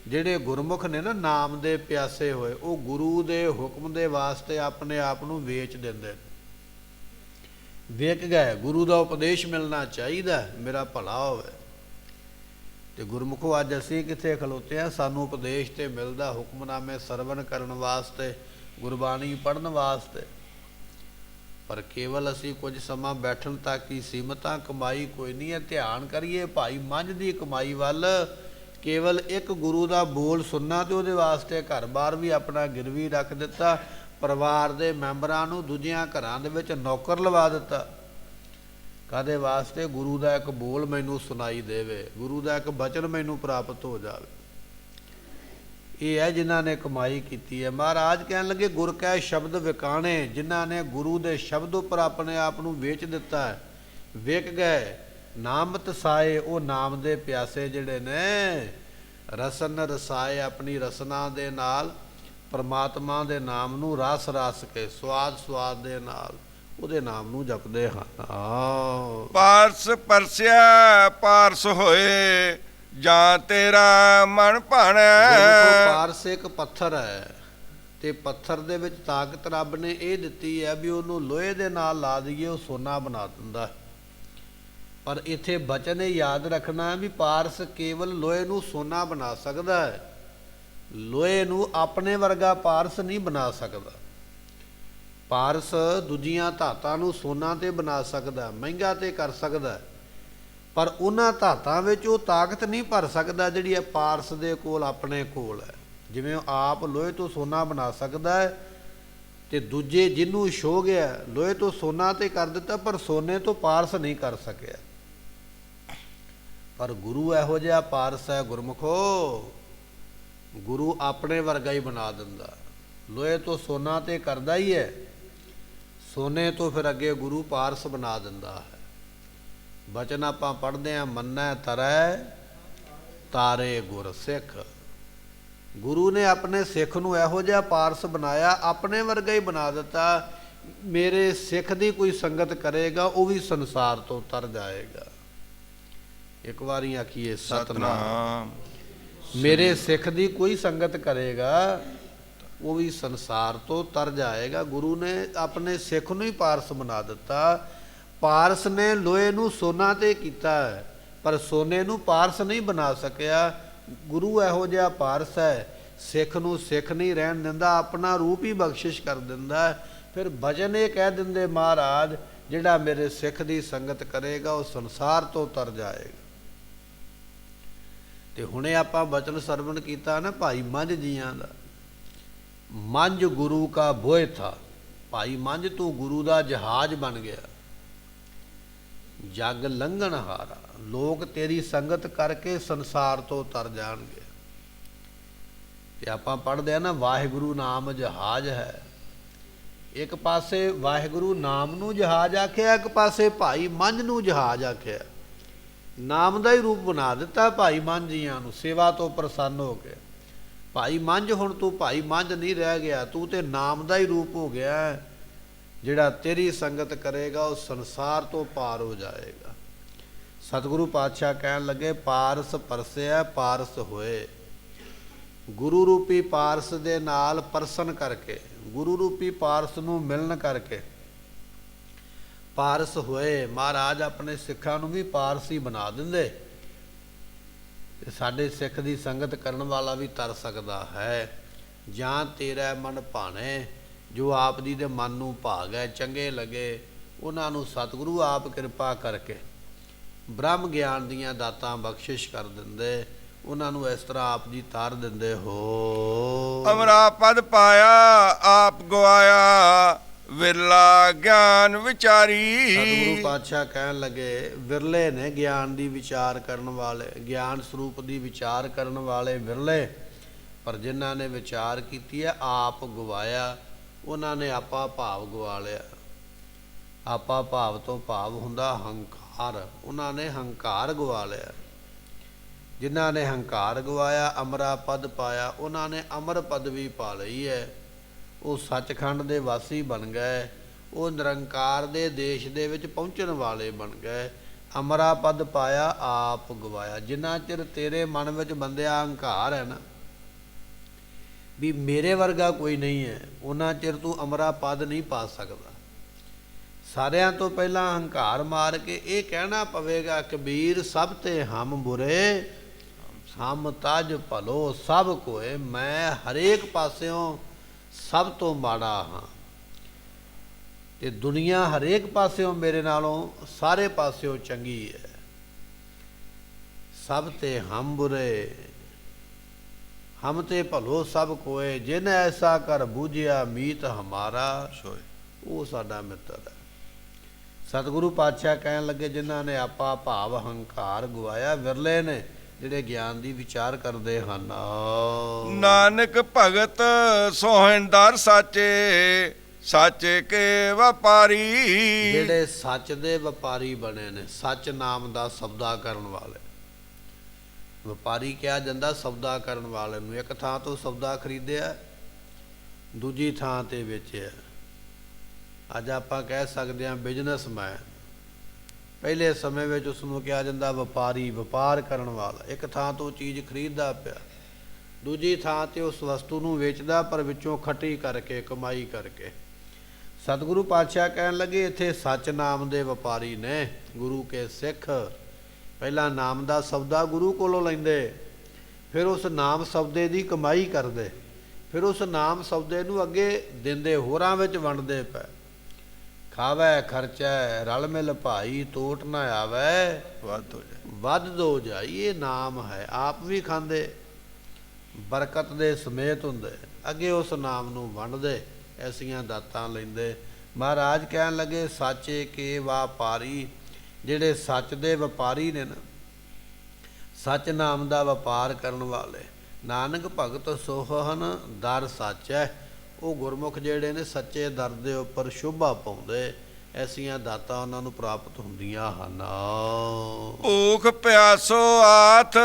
ਜਿਹੜੇ ਗੁਰਮੁਖ ਨੇ ਨਾ ਨਾਮ ਦੇ ਪਿਆਸੇ ਹੋਏ, ਉਹ ਗੁਰੂ ਦੇ ਹੁਕਮ ਦੇ ਵਾਸਤੇ ਆਪਣੇ ਆਪ ਨੂੰ ਵੇਚ ਦਿੰਦੇ ਨੇ। ਵਿਕ ਗਏ। ਗੁਰੂ ਦਾ ਉਪਦੇਸ਼ ਮਿਲਣਾ ਚਾਹੀਦਾ, ਮੇਰਾ ਭਲਾ ਹੋਵੇ। ਤੇ ਗੁਰਮੁਖੋ ਅੱਜ ਅਸੀਂ ਕਿੱਥੇ ਖਲੋਤੇ ਹਾਂ? ਸਾਨੂੰ ਉਪਦੇਸ਼ ਤੇ ਮਿਲਦਾ, ਹੁਕਮਨਾਮੇ ਸਰਵਣ ਕਰਨ ਵਾਸਤੇ, ਗੁਰਬਾਣੀ ਪੜ੍ਹਨ ਵਾਸਤੇ। ਪਰ ਕੇਵਲ ਅਸੀਂ ਕੁਝ ਸਮਾਂ ਬੈਠਣ ਤੱਕ ਹੀ ਸੀਮਤ ਹਾਂ, ਕਮਾਈ ਕੋਈ ਨਹੀਂ ਹੈ। ਧਿਆਨ ਕਰੀਏ ਭਾਈ ਮੰਝ ਦੀ ਕਮਾਈ ਵੱਲ। ਕੇਵਲ ਇੱਕ ਗੁਰੂ ਦਾ ਬੋਲ ਸੁਣਨਾ ਤੇ ਉਹਦੇ ਵਾਸਤੇ ਘਰ-ਬਾਰ ਵੀ ਆਪਣਾ ਗਿਰਵੀ ਰੱਖ ਦਿੱਤਾ, ਪਰਿਵਾਰ ਦੇ ਮੈਂਬਰਾਂ ਨੂੰ ਦੂਜਿਆਂ ਘਰਾਂ ਦੇ ਵਿੱਚ ਨੌਕਰ ਲਵਾ ਦਿੱਤਾ। ਕਾਹਦੇ ਵਾਸਤੇ? ਗੁਰੂ ਦਾ ਇੱਕ ਬੋਲ ਮੈਨੂੰ ਸੁਣਾਈ ਦੇਵੇ, ਗੁਰੂ ਦਾ ਇੱਕ ਬਚਨ ਮੈਨੂੰ ਪ੍ਰਾਪਤ ਹੋ ਜਾਵੇ। ਇਹ ਹੈ ਜਿਨ੍ਹਾਂ ਨੇ ਕਮਾਈ ਕੀਤੀ ਹੈ। ਮਹਾਰਾਜ ਕਹਿਣ ਲੱਗੇ ਗੁਰ ਕੈ ਸ਼ਬਦ ਵਿਕਾਣੇ, ਜਿਨ੍ਹਾਂ ਨੇ ਗੁਰੂ ਦੇ ਸ਼ਬਦ ਉੱਪਰ ਆਪਣੇ ਆਪ ਨੂੰ ਵੇਚ ਦਿੱਤਾ ਹੈ, ਵਿਕ ਗਏ। ਨਾਮ ਤਸਾਏ, ਉਹ ਨਾਮ ਦੇ ਪਿਆਸੇ ਜਿਹੜੇ ਨੇ, ਰਸਨ ਰਸਾਏ, ਆਪਣੀ ਰਸਨਾ ਦੇ ਨਾਲ ਪਰਮਾਤਮਾ ਦੇ ਨਾਮ ਨੂੰ ਰਸ ਰਸ ਕੇ, ਸਵਾਦ ਦੇ ਨਾਲ ਉਹਦੇ ਨਾਮ ਨੂੰ ਜਪਦੇ ਹਨ। ਪਾਰਸ ਪਰਸਿਆ ਪਾਰਸ ਹੋਏ, ਜਾਂ ਤੇਰਾ ਮਨ ਭਾਣੈ। ਪਾਰਸ ਇੱਕ ਪੱਥਰ ਹੈ, ਤੇ ਪੱਥਰ ਦੇ ਵਿੱਚ ਤਾਕਤ ਰੱਬ ਨੇ ਇਹ ਦਿੱਤੀ ਹੈ ਵੀ ਉਹਨੂੰ ਲੋਹੇ ਦੇ ਨਾਲ ਲਾ ਦਈਏ, ਉਹ ਸੋਨਾ ਬਣਾ ਦਿੰਦਾ। ਪਰ ਇੱਥੇ ਬਚਨ ਇਹ ਯਾਦ ਰੱਖਣਾ ਵੀ ਪਾਰਸ ਕੇਵਲ ਲੋਹੇ ਨੂੰ ਸੋਨਾ ਬਣਾ ਸਕਦਾ ਹੈ, ਲੋਹੇ ਨੂੰ ਆਪਣੇ ਵਰਗਾ ਪਾਰਸ ਨਹੀਂ ਬਣਾ ਸਕਦਾ। ਪਾਰਸ ਦੂਜੀਆਂ ਧਾਤਾਂ ਨੂੰ ਸੋਨਾ ਤੇ ਬਣਾ ਸਕਦਾ, ਮਹਿੰਗਾ ਤੇ ਕਰ ਸਕਦਾ, ਪਰ ਉਹਨਾਂ ਧਾਤਾਂ ਵਿੱਚ ਉਹ ਤਾਕਤ ਨਹੀਂ ਭਰ ਸਕਦਾ ਜਿਹੜੀ ਇਹ ਪਾਰਸ ਦੇ ਕੋਲ ਆਪਣੇ ਕੋਲ ਹੈ। ਜਿਵੇਂ ਉਹ ਆਪ ਲੋਹੇ ਤੋਂ ਸੋਨਾ ਬਣਾ ਸਕਦਾ ਹੈ, ਤੇ ਦੂਜੇ ਜਿਹਨੂੰ ਸ਼ੋਅ ਗਿਆ ਲੋਹੇ ਤੋਂ ਸੋਨਾ ਤੇ ਕਰ ਦਿੱਤਾ, ਪਰ ਸੋਨੇ ਤੋਂ ਪਾਰਸ ਨਹੀਂ ਕਰ ਸਕਿਆ। ਪਰ ਗੁਰੂ ਇਹੋ ਜਿਹਾ ਪਾਰਸ ਹੈ ਗੁਰਮੁਖੋ, ਗੁਰੂ ਆਪਣੇ ਵਰਗਾ ਹੀ ਬਣਾ ਦਿੰਦਾ। ਲੋਹੇ ਤੋਂ ਸੋਨਾ ਤੇ ਕਰਦਾ ਹੀ ਹੈ, ਸੋਨੇ ਤੋਂ ਫਿਰ ਅੱਗੇ ਗੁਰੂ ਪਾਰਸ ਬਣਾ ਦਿੰਦਾ ਹੈ। ਬਚਨ ਆਪਾਂ ਪੜ੍ਹਦੇ ਹਾਂ, ਮੰਨੈ ਤਰੈ ਤਾਰੇ ਗੁਰ ਸਿੱਖ। ਗੁਰੂ ਨੇ ਆਪਣੇ ਸਿੱਖ ਨੂੰ ਇਹੋ ਜਿਹਾ ਪਾਰਸ ਬਣਾਇਆ, ਆਪਣੇ ਵਰਗਾ ਹੀ ਬਣਾ ਦਿੱਤਾ। ਮੇਰੇ ਸਿੱਖ ਦੀ ਕੋਈ ਸੰਗਤ ਕਰੇਗਾ ਉਹ ਵੀ ਸੰਸਾਰ ਤੋਂ ਤਰ ਜਾਏਗਾ। ਇੱਕ ਵਾਰੀ ਆਖੀਏ ਸਤਨਾਮ। ਮੇਰੇ ਸਿੱਖ ਦੀ ਕੋਈ ਸੰਗਤ ਕਰੇਗਾ ਉਹ ਵੀ ਸੰਸਾਰ ਤੋਂ ਤਰ ਜਾਏਗਾ। ਗੁਰੂ ਨੇ ਆਪਣੇ ਸਿੱਖ ਨੂੰ ਹੀ ਪਾਰਸ ਬਣਾ ਦਿੱਤਾ। ਪਾਰਸ ਨੇ ਲੋਹੇ ਨੂੰ ਸੋਨਾ ਤੇ ਕੀਤਾ ਹੈ, ਪਰ ਸੋਨੇ ਨੂੰ ਪਾਰਸ ਨਹੀਂ ਬਣਾ ਸਕਿਆ। ਗੁਰੂ ਇਹੋ ਜਿਹਾ ਪਾਰਸ ਹੈ, ਸਿੱਖ ਨੂੰ ਸਿੱਖ ਨਹੀਂ ਰਹਿਣ ਦਿੰਦਾ, ਆਪਣਾ ਰੂਪ ਹੀ ਬਖਸ਼ਿਸ਼ ਕਰ ਦਿੰਦਾ। ਫਿਰ ਭਜਨ ਇਹ ਕਹਿ ਦਿੰਦੇ ਮਹਾਰਾਜ, ਜਿਹੜਾ ਮੇਰੇ ਸਿੱਖ ਦੀ ਸੰਗਤ ਕਰੇਗਾ ਉਹ ਸੰਸਾਰ ਤੋਂ ਤਰ ਜਾਏਗਾ। ਤੇ ਹੁਣੇ ਆਪਾਂ ਬਚਨ ਸਰਵਣ ਕੀਤਾ ਨਾ ਭਾਈ ਮੰਝ ਜੀਆਂ ਦਾ। ਮੰਝ ਗੁਰੂ ਕਾ ਬੋਏ ਥਾ। ਭਾਈ ਮੰਝ ਤੂੰ ਗੁਰੂ ਦਾ ਜਹਾਜ਼ ਬਣ ਗਿਆ, ਜਗ ਲੰਘਣ ਹਾਰਾ। ਲੋਕ ਤੇਰੀ ਸੰਗਤ ਕਰਕੇ ਸੰਸਾਰ ਤੋਂ ਤਰ ਜਾਣਗੇ। ਤੇ ਆਪਾਂ ਪੜ੍ਹਦੇ ਆ ਨਾ, ਵਾਹਿਗੁਰੂ ਨਾਮ ਜਹਾਜ਼ ਹੈ। ਇੱਕ ਪਾਸੇ ਵਾਹਿਗੁਰੂ ਨਾਮ ਨੂੰ ਜਹਾਜ਼ ਆਖਿਆ, ਇੱਕ ਪਾਸੇ ਭਾਈ ਮੰਝ ਨੂੰ ਜਹਾਜ਼ ਆਖਿਆ। ਨਾਮ ਦਾ ਹੀ ਰੂਪ ਬਣਾ ਦਿੱਤਾ ਭਾਈ ਮੰਝ ਜੀਆਂ ਨੂੰ, ਸੇਵਾ ਤੋਂ ਪ੍ਰਸੰਨ ਹੋ ਕੇ। ਭਾਈ ਮੰਝ ਹੁਣ ਤੂੰ ਭਾਈ ਮੰਝ ਨਹੀਂ ਰਹਿ ਗਿਆ, ਤੂੰ ਤੇ ਨਾਮ ਦਾ ਹੀ ਰੂਪ ਹੋ ਗਿਆ। ਜਿਹੜਾ ਤੇਰੀ ਸੰਗਤ ਕਰੇਗਾ ਉਹ ਸੰਸਾਰ ਤੋਂ ਪਾਰ ਹੋ ਜਾਏਗਾ। ਸਤਿਗੁਰੂ ਪਾਤਸ਼ਾਹ ਕਹਿਣ ਲੱਗੇ, ਪਾਰਸ ਪਰਸਿਆ ਪਾਰਸ ਹੋਏ। ਗੁਰੂ ਰੂਪੀ ਪਾਰਸ ਦੇ ਨਾਲ ਪਰਸਨ ਕਰਕੇ, ਗੁਰੂ ਰੂਪੀ ਪਾਰਸ ਨੂੰ ਮਿਲਣ ਕਰਕੇ ਪਾਰਸ ਹੋਏ। ਮਹਾਰਾਜ ਆਪਣੇ ਸਿੱਖਾਂ ਨੂੰ ਵੀ ਪਾਰਸ ਹੀ ਬਣਾ ਦਿੰਦੇ, ਤੇ ਸਾਡੇ ਸਿੱਖ ਦੀ ਸੰਗਤ ਕਰਨ ਵਾਲਾ ਵੀ ਤਰ ਸਕਦਾ ਹੈ। ਜਾਂ ਤੇਰਾ ਮਨ ਭਾਣੇ, ਜੋ ਆਪ ਜੀ ਦੇ ਮਨ ਨੂੰ ਭਾ ਗਏ, ਚੰਗੇ ਲੱਗੇ, ਉਹਨਾਂ ਨੂੰ ਸਤਿਗੁਰੂ ਆਪ ਕਿਰਪਾ ਕਰਕੇ ਬ੍ਰਹਮ ਗਿਆਨ ਦੀਆਂ ਦਾਤਾਂ ਬਖਸ਼ਿਸ਼ ਕਰ ਦਿੰਦੇ, ਉਹਨਾਂ ਨੂੰ ਇਸ ਤਰ੍ਹਾਂ ਆਪ ਜੀ ਤਾਰ ਦਿੰਦੇ ਹੋ। ਅਮਰਾ ਪਦ ਪਾਇਆ ਆਪ ਗਵਾਇਆ, ਵਿਰਲਾ ਗਿਆਨ ਵਿਚਾਰੀ। ਸਤਿਗੁਰੂ ਪਾਤਸ਼ਾਹ ਕਹਿਣ ਲੱਗੇ, ਵਿਰਲੇ ਨੇ ਗਿਆਨ ਦੀ ਵਿਚਾਰ ਕਰਨ ਵਾਲੇ, ਗਿਆਨ ਸਰੂਪ ਦੀ ਵਿਚਾਰ ਕਰਨ ਵਾਲੇ ਵਿਰਲੇ, ਪਰ ਜਿਨ੍ਹਾਂ ਨੇ ਵਿਚਾਰ ਕੀਤੀ ਹੈ ਆਪ ਗਵਾਇਆ, ਉਹਨਾਂ ਨੇ ਆਪਾ ਭਾਵ ਗਵਾ ਲਿਆ। ਆਪਾ ਭਾਵ ਤੋਂ ਭਾਵ ਹੁੰਦਾ ਹੰਕਾਰ, ਉਹਨਾਂ ਨੇ ਹੰਕਾਰ ਗਵਾ ਲਿਆ। ਜਿਨ੍ਹਾਂ ਨੇ ਹੰਕਾਰ ਗਵਾਇਆ, ਅਮਰਾ ਪਦ ਪਾਇਆ, ਉਹਨਾਂ ਨੇ ਅਮਰ ਪਦਵੀ ਪਾ ਲਈ ਹੈ। ਉਹ ਸੱਚਖੰਡ ਦੇ ਵਾਸੀ ਬਣ ਗਏ, ਉਹ ਨਿਰੰਕਾਰ ਦੇ ਦੇਸ਼ ਦੇ ਵਿੱਚ ਪਹੁੰਚਣ ਵਾਲੇ ਬਣ ਗਏ। ਅਮਰਾ ਪਦ ਪਾਇਆ ਆਪ ਗਵਾਇਆ। ਜਿੰਨਾ ਚਿਰ ਤੇਰੇ ਮਨ ਵਿੱਚ ਬੰਦਿਆ ਹੰਕਾਰ ਹੈ ਨਾ ਵੀ ਮੇਰੇ ਵਰਗਾ ਕੋਈ ਨਹੀਂ ਹੈ, ਉਹਨਾਂ ਚਿਰ ਤੂੰ ਅਮਰਾ ਪਦ ਨਹੀਂ ਪਾ ਸਕਦਾ। ਸਾਰਿਆਂ ਤੋਂ ਪਹਿਲਾਂ ਹੰਕਾਰ ਮਾਰ ਕੇ ਇਹ ਕਹਿਣਾ ਪਵੇਗਾ, ਕਬੀਰ ਸਭ ਤੇ ਹਮ ਬੁਰੇ, ਹਮ ਤਜ ਭਲੋ ਸਭ ਕੋਏ। ਮੈਂ ਹਰੇਕ ਪਾਸਿਓਂ ਸਭ ਤੋਂ ਮਾੜਾ ਹਾਂ ਤੇ ਦੁਨੀਆ ਹਰੇਕ ਪਾਸਿਓਂ ਮੇਰੇ ਨਾਲੋਂ ਸਾਰੇ ਪਾਸਿਓਂ ਚੰਗੀ ਹੈ। ਸਭ ਤੇ ਹਮ ਬੁਰੇ, ਹਮ ਤੇ ਭਲੋ ਸਭ ਕੋਏ। ਜਿਨ ਐਸਾ ਕਰ ਬੂਝਿਆ ਮੀਤ ਹਮਾਰਾ, ਸੋਏ ਉਹ ਸਾਡਾ ਮਿੱਤਰ ਹੈ। ਸਤਿਗੁਰੂ ਪਾਤਸ਼ਾਹ ਕਹਿਣ ਲੱਗੇ, ਜਿਨ੍ਹਾਂ ਨੇ ਆਪਾ ਭਾਵ ਹੰਕਾਰ ਗਵਾਇਆ, ਵਿਰਲੇ ਨੇ ਜਿਹੜੇ ਗਿਆਨ ਦੀ ਵਿਚਾਰ ਕਰਦੇ ਹਨ। ਨਾਨਕ ਭਗਤ ਸੋਹਣਦਾਰ ਸਾਚੇ, ਸਾਚੇ ਕੇ ਵਪਾਰੀ। ਜਿਹੜੇ ਸੱਚ ਦੇ ਵਪਾਰੀ ਬਣੇ ਨੇ, ਸੱਚ ਨਾਮ ਦਾ ਸੌਦਾ ਕਰਨ ਵਾਲੇ। ਵਪਾਰੀ ਕਿਹਾ ਜਾਂਦਾ ਸੌਦਾ ਕਰਨ ਵਾਲੇ ਨੂੰ। ਇੱਕ ਥਾਂ ਤੋਂ ਸੌਦਾ ਖਰੀਦਿਆ, ਦੂਜੀ ਥਾਂ ਤੇ ਵੇਚਿਆ। ਅੱਜ ਆਪਾਂ ਕਹਿ ਸਕਦੇ ਹਾਂ ਬਿਜ਼ਨਸਮੈਨ। ਪਹਿਲੇ ਸਮੇਂ ਵਿੱਚ ਉਸ ਨੂੰ ਕਿਹਾ ਜਾਂਦਾ ਵਪਾਰੀ, ਵਪਾਰ ਕਰਨ ਵਾਲਾ। ਇੱਕ ਥਾਂ ਤੋਂ ਚੀਜ਼ ਖਰੀਦਦਾ ਪਿਆ, ਦੂਜੀ ਥਾਂ ਤੇ ਉਸ ਵਸਤੂ ਨੂੰ ਵੇਚਦਾ, ਪਰ ਵਿੱਚੋਂ ਖੱਟੀ ਕਰਕੇ, ਕਮਾਈ ਕਰਕੇ। ਸਤਿਗੁਰੂ ਪਾਤਸ਼ਾਹ ਕਹਿਣ ਲੱਗੇ, ਇੱਥੇ ਸੱਚ ਨਾਮ ਦੇ ਵਪਾਰੀ ਨੇ, ਗੁਰੂ ਕੇ ਸਿੱਖ। ਪਹਿਲਾਂ ਨਾਮ ਦਾ ਸੌਦਾ ਗੁਰੂ ਕੋਲੋਂ ਲੈਂਦੇ, ਫਿਰ ਉਸ ਨਾਮ ਸੌਦੇ ਦੀ ਕਮਾਈ ਕਰਦੇ, ਫਿਰ ਉਸ ਨਾਮ ਸੌਦੇ ਨੂੰ ਅੱਗੇ ਦਿੰਦੇ, ਹੋਰਾਂ ਵਿੱਚ ਵੰਡਦੇ ਪਏ। ਖਾਵੈ ਖਰਚੈ ਰਲ ਮਿਲ ਭਾਈ, ਤੋਟ ਨਾ ਆਵੈ ਵੱਧ ਹੋ ਜਾਏ, ਵੱਧ ਦੋ ਜਾਈ। ਇਹ ਨਾਮ ਹੈ। ਆਪ ਵੀ ਖਾਂਦੇ, ਬਰਕਤ ਦੇ ਸਮੇਤ ਹੁੰਦੇ, ਅੱਗੇ ਉਸ ਨਾਮ ਨੂੰ ਵੰਡਦੇ, ਐਸੀਆਂ ਦਾਤਾਂ ਲੈਂਦੇ। ਮਹਾਰਾਜ ਕਹਿਣ ਲੱਗੇ, ਸਾਚੇ ਕੇ ਵਪਾਰੀ। ਜਿਹੜੇ ਸੱਚ ਦੇ ਵਪਾਰੀ ਨੇ ਨਾ, ਸੱਚ ਨਾਮ ਦਾ ਵਪਾਰ ਕਰਨ ਵਾਲੇ। ਨਾਨਕ ਭਗਤ ਸੋਹਨ ਦਰ ਸੱਚ ਹੈ। ਉਹ ਗੁਰਮੁਖ ਜਿਹੜੇ ਨੇ ਸੱਚੇ ਦਰ ਦੇ ਉੱਪਰ ਸ਼ੋਭਾ ਪਾਉਂਦੇ, ਐਸੀਆਂ ਦਾਤਾਂ ਉਹਨਾਂ ਨੂੰ ਪ੍ਰਾਪਤ ਹੁੰਦੀਆਂ ਹਨ। ਭੂਖ ਪਿਆਸੋ ਆਥ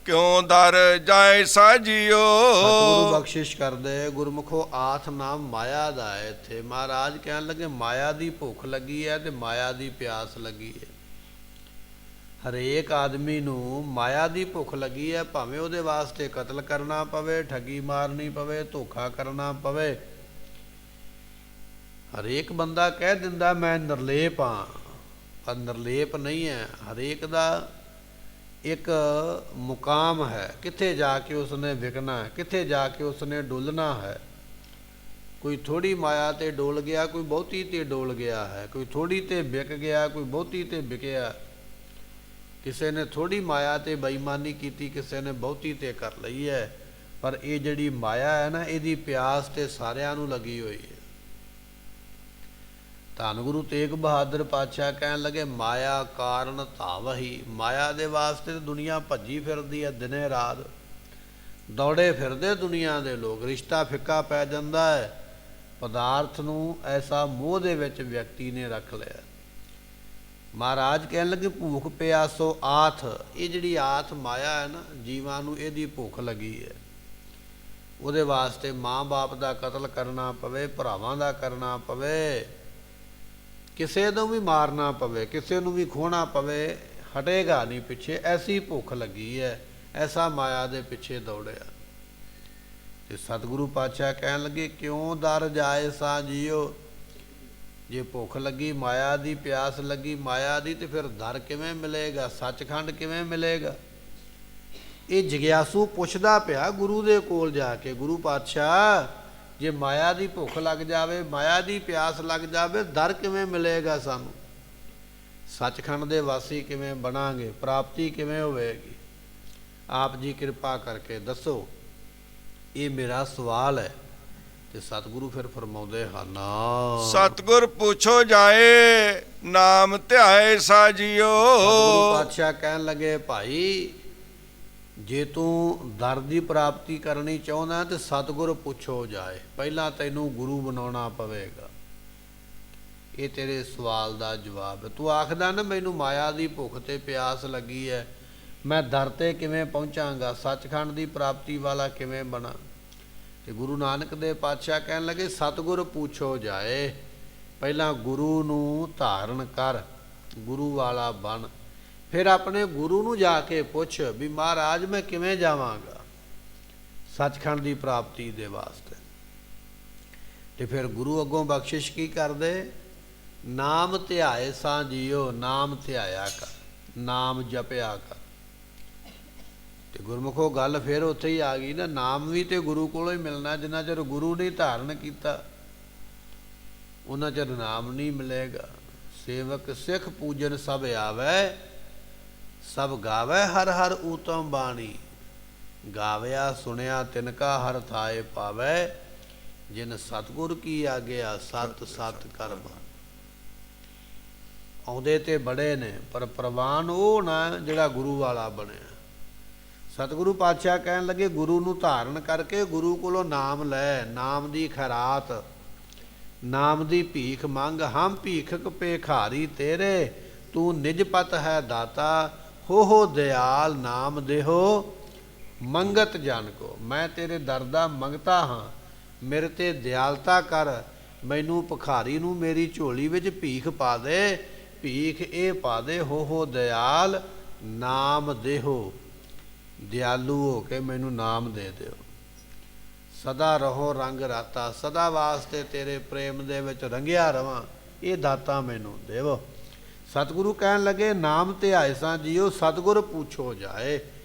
ਕਿਉਂ ਦਰ ਜਾਏ ਸਾਜੀਓ। ਸਤਿਗੁਰੂ ਬਖਸ਼ਿਸ਼ ਕਰਦੇ। ਗੁਰਮੁਖੋ ਆਥ ਨਾਮ ਮਾਇਆ ਦਾ ਹੈ। ਇੱਥੇ ਮਹਾਰਾਜ ਕਹਿਣ ਲੱਗੇ, ਮਾਇਆ ਦੀ ਭੁੱਖ ਲੱਗੀ ਹੈ ਤੇ ਮਾਇਆ ਦੀ ਪਿਆਸ ਲੱਗੀ ਹੈ। ਹਰੇਕ ਆਦਮੀ ਨੂੰ ਮਾਇਆ ਦੀ ਭੁੱਖ ਲੱਗੀ ਹੈ, ਭਾਵੇਂ ਉਹਦੇ ਵਾਸਤੇ ਕਤਲ ਕਰਨਾ ਪਵੇ, ਠੱਗੀ ਮਾਰਨੀ ਪਵੇ, ਧੋਖਾ ਕਰਨਾ ਪਵੇ। ਹਰੇਕ ਬੰਦਾ ਕਹਿ ਦਿੰਦਾ ਮੈਂ ਨਿਰਲੇਪ ਹਾਂ, ਪਰ ਨਿਰਲੇਪ ਨਹੀਂ ਹੈ। ਹਰੇਕ ਦਾ ਇੱਕ ਮੁਕਾਮ ਹੈ, ਕਿੱਥੇ ਜਾ ਕੇ ਉਸਨੇ ਵਿਕਣਾ ਹੈ, ਕਿੱਥੇ ਜਾ ਕੇ ਉਸਨੇ ਡੁੱਲਣਾ ਹੈ। ਕੋਈ ਥੋੜੀ ਮਾਇਆ ਤੇ ਡੋਲ ਗਿਆ, ਕੋਈ ਬਹੁਤੀ ਤੇ ਡੋਲ ਗਿਆ ਹੈ। ਕੋਈ ਥੋੜੀ ਤੇ ਵਿਕ ਗਿਆ, ਕੋਈ ਬਹੁਤੀ ਤੇ ਵਿਕਿਆ। ਕਿਸੇ ਨੇ ਥੋੜੀ ਮਾਇਆ ਤੇ ਬੇਈਮਾਨੀ ਕੀਤੀ, ਕਿਸੇ ਨੇ ਬਹੁਤੀ ਤੇ ਕਰ ਲਈ ਹੈ। ਪਰ ਇਹ ਜਿਹੜੀ ਮਾਇਆ ਹੈ ਨਾ, ਇਹਦੀ ਪਿਆਸ ਤੇ ਸਾਰਿਆਂ ਨੂੰ ਲੱਗੀ ਹੋਈ ਹੈ। ਧੰਨ ਗੁਰੂ ਤੇਗ ਬਹਾਦਰ ਪਾਤਸ਼ਾਹ ਕਹਿਣ ਲੱਗੇ, ਮਾਇਆ ਕਾਰਨ ਧਾਵਹੀ। ਮਾਇਆ ਦੇ ਵਾਸਤੇ ਦੁਨੀਆ ਭੱਜੀ ਫਿਰਦੀ ਹੈ, ਦਿਨੇ ਰਾਤ ਦੌੜੇ ਫਿਰਦੇ ਦੁਨੀਆ ਦੇ ਲੋਕ। ਰਿਸ਼ਤਾ ਫਿੱਕਾ ਪੈ ਜਾਂਦਾ ਹੈ। ਪਦਾਰਥ ਨੂੰ ਐਸਾ ਮੋਹ ਦੇ ਵਿੱਚ ਵਿਅਕਤੀ ਨੇ ਰੱਖ ਲਿਆ। ਮਹਾਰਾਜ ਕਹਿਣ ਲੱਗੇ, ਭੂਖ ਪਿਆਸੋ ਆਥ। ਇਹ ਜਿਹੜੀ ਆਥ ਮਾਇਆ ਹੈ ਨਾ, ਜੀਵਾਂ ਨੂੰ ਇਹਦੀ ਭੁੱਖ ਲੱਗੀ ਹੈ। ਉਹਦੇ ਵਾਸਤੇ ਮਾਂ ਬਾਪ ਦਾ ਕਤਲ ਕਰਨਾ ਪਵੇ, ਭਰਾਵਾਂ ਦਾ ਕਰਨਾ ਪਵੇ, ਕਿਸੇ ਨੂੰ ਵੀ ਮਾਰਨਾ ਪਵੇ, ਕਿਸੇ ਨੂੰ ਵੀ ਖੋਹਣਾ ਪਵੇ, ਹਟੇਗਾ ਨਹੀਂ ਪਿੱਛੇ। ਐਸੀ ਭੁੱਖ ਲੱਗੀ ਹੈ, ਐਸਾ ਮਾਇਆ ਦੇ ਪਿੱਛੇ ਦੌੜਿਆ। ਤੇ ਸਤਿਗੁਰੂ ਪਾਤਸ਼ਾਹ ਕਹਿਣ ਲੱਗੇ, ਕਿਉਂ ਦਰ ਜਾਏ ਸਾ ਜੀਓ। ਜੇ ਭੁੱਖ ਲੱਗੀ, ਮਾਇਆ ਦੀ ਪਿਆਸ ਲੱਗੀ ਮਾਇਆ ਦੀ, ਤੇ ਫਿਰ ਦਰ ਕਿਵੇਂ ਮਿਲੇਗਾ, ਸੱਚਖੰਡ ਕਿਵੇਂ ਮਿਲੇਗਾ। ਇਹ ਜਿਗਿਆਸੂ ਪੁੱਛਦਾ ਪਿਆ ਗੁਰੂ ਦੇ ਕੋਲ ਜਾ ਕੇ, ਗੁਰੂ ਪਾਤਸ਼ਾਹ ਜੇ ਮਾਇਆ ਦੀ ਭੁੱਖ ਲੱਗ ਜਾਵੇ, ਮਾਇਆ ਦੀ ਪਿਆਸ ਲੱਗ ਜਾਵੇ, ਦਰ ਕਿਵੇਂ ਮਿਲੇਗਾ ਸਾਨੂੰ, ਸੱਚਖੰਡ ਦੇ ਵਾਸੀ ਕਿਵੇਂ ਬਣਾਂਗੇ, ਪ੍ਰਾਪਤੀ ਕਿਵੇਂ ਹੋਵੇਗੀ। ਆਪ ਜੀ ਕਿਰਪਾ ਕਰਕੇ ਦੱਸੋ, ਇਹ ਮੇਰਾ ਸਵਾਲ ਹੈ। ਤੇ ਸਤਿਗੁਰੂ ਫਿਰ ਫਰਮਾਉਂਦੇ ਹਨ, ਸਤਿਗੁਰ ਪੁੱਛੋ ਜਾਏ ਨਾਮ ਧਿਆਏ ਸਾਜੀਓ। ਸਤਿਗੁਰੂ ਪਾਤਸ਼ਾਹ ਕਹਿਣ ਲੱਗੇ, ਭਾਈ ਜੇ ਤੂੰ ਦਰ ਦੀ ਪ੍ਰਾਪਤੀ ਕਰਨੀ ਚਾਹੁੰਦਾ ਤੇ ਸਤਿਗੁਰ ਪੁੱਛੋ ਜਾਏ। ਪਹਿਲਾਂ ਤੈਨੂੰ ਗੁਰੂ ਬਣਾਉਣਾ ਪਵੇਗਾ। ਇਹ ਤੇਰੇ ਸਵਾਲ ਦਾ ਜਵਾਬ ਹੈ। ਤੂੰ ਆਖਦਾ ਨਾ ਮੈਨੂੰ ਮਾਇਆ ਦੀ ਭੁੱਖ ਤੇ ਪਿਆਸ ਲੱਗੀ ਹੈ, ਮੈਂ ਦਰ ਤੇ ਕਿਵੇਂ ਪਹੁੰਚਾਂਗਾ, ਸੱਚਖੰਡ ਦੀ ਪ੍ਰਾਪਤੀ ਵਾਲਾ ਕਿਵੇਂ ਬਣਾ। ਤੇ ਗੁਰੂ ਨਾਨਕ ਦੇਵ ਪਾਤਸ਼ਾਹ ਕਹਿਣ ਲੱਗੇ, ਸਤਿਗੁਰ ਪੁੱਛੋ ਜਾਏ। ਪਹਿਲਾਂ ਗੁਰੂ ਨੂੰ ਧਾਰਨ ਕਰ, ਗੁਰੂ ਵਾਲਾ ਬਣ, ਫਿਰ ਆਪਣੇ ਗੁਰੂ ਨੂੰ ਜਾ ਕੇ ਪੁੱਛ ਵੀ ਮਹਾਰਾਜ ਮੈਂ ਕਿਵੇਂ ਜਾਵਾਂਗਾ ਸੱਚਖੰਡ ਦੀ ਪ੍ਰਾਪਤੀ ਦੇ ਵਾਸਤੇ। ਤੇ ਫਿਰ ਗੁਰੂ ਅੱਗੋਂ ਬਖਸ਼ਿਸ਼ ਕੀ ਕਰਦੇ, ਨਾਮ ਧਿਆਏ ਸਾਂ ਜੀਓ, ਨਾਮ ਧਿਆਇਆ ਕਰ, ਨਾਮ ਜਪਿਆ ਕਰ। ਤੇ ਗੁਰਮੁਖੋ ਗੱਲ ਫਿਰ ਉੱਥੇ ਹੀ ਆ ਗਈ ਨਾ, ਨਾਮ ਵੀ ਤੇ ਗੁਰੂ ਕੋਲੋਂ ਹੀ ਮਿਲਣਾ। ਜਿੰਨਾ ਚਿਰ ਗੁਰੂ ਨਹੀਂ ਧਾਰਨ ਕੀਤਾ ਉਹਨਾਂ ਚਿਰ ਨਾਮ ਨਹੀਂ ਮਿਲੇਗਾ। ਸੇਵਕ ਸਿੱਖ ਪੂਜਨ ਸਭ ਆਵੈ, ਸਭ ਗਾਵੈ ਹਰ ਹਰ ਊਤਮ ਬਾਣੀ। ਗਾਵਿਆ ਸੁਣਿਆ ਤਿਨਕਾ ਹਰ ਥਾਏ ਪਾਵੈ, ਜਿਨ ਸਤਿਗੁਰ ਕੀ ਆਗਿਆ ਸਤ ਸਤ ਕਰ ਬਾਣੀ। ਆਉਂਦੇ ਤੇ ਬੜੇ ਨੇ ਪਰ ਪ੍ਰਵਾਨ ਉਹ ਨਾ ਜਿਹੜਾ ਗੁਰੂ ਵਾਲਾ ਬਣਿਆ। ਸਤਿਗੁਰੂ ਪਾਤਸ਼ਾਹ ਕਹਿਣ ਲੱਗੇ ਗੁਰੂ ਨੂੰ ਧਾਰਨ ਕਰਕੇ ਗੁਰੂ ਕੋਲੋਂ ਨਾਮ ਲੈ, ਨਾਮ ਦੀ ਖੈਰਾਤ, ਨਾਮ ਦੀ ਭੀਖ ਮੰਗ। ਹਮ ਭੀਖਕ ਭੇਖਾਰੀ ਤੇਰੇ, ਤੂੰ ਨਿਜ ਪਤ ਹੈ ਦਾਤਾ। ਹੋ ਦਿਆਲ ਨਾਮ ਦੇਹੋ ਮੰਗਤ ਜਨ ਕੋ। ਮੈਂ ਤੇਰੇ ਦਰ ਦਾ ਮੰਗਤਾ ਹਾਂ, ਮੇਰੇ ਤੇ ਦਿਆਲਤਾ ਕਰ। ਮੈਨੂੰ ਭਿਖਾਰੀ ਨੂੰ ਮੇਰੀ ਝੋਲੀ ਵਿੱਚ ਭੀਖ ਪਾ ਦੇ, ਭੀਖ ਇਹ ਪਾ ਦੇ ਹੋ ਦਿਆਲ ਨਾਮ ਦੇਹੋ। ਦਿਆਲੂ ਹੋ ਕੇ ਮੈਨੂੰ ਨਾਮ ਦੇ ਦਿਓ। ਸਦਾ ਰਹੋ ਰੰਗ ਰਾਤਾ, ਸਦਾ ਵਾਸਤੇ ਤੇਰੇ ਪ੍ਰੇਮ ਦੇ ਵਿੱਚ ਰੰਗਿਆ ਰਵਾਂ, ਇਹ ਦਾਤਾ ਮੈਨੂੰ ਦੇਵੋ। ਸਤਿਗੁਰੂ ਕਹਿਣ ਲੱਗੇ ਨਾਮ ਧਿਆਏ ਸਾਂ ਜੀਓ, ਸਤਿਗੁਰ ਪੁੱਛੋ ਜਾਏ।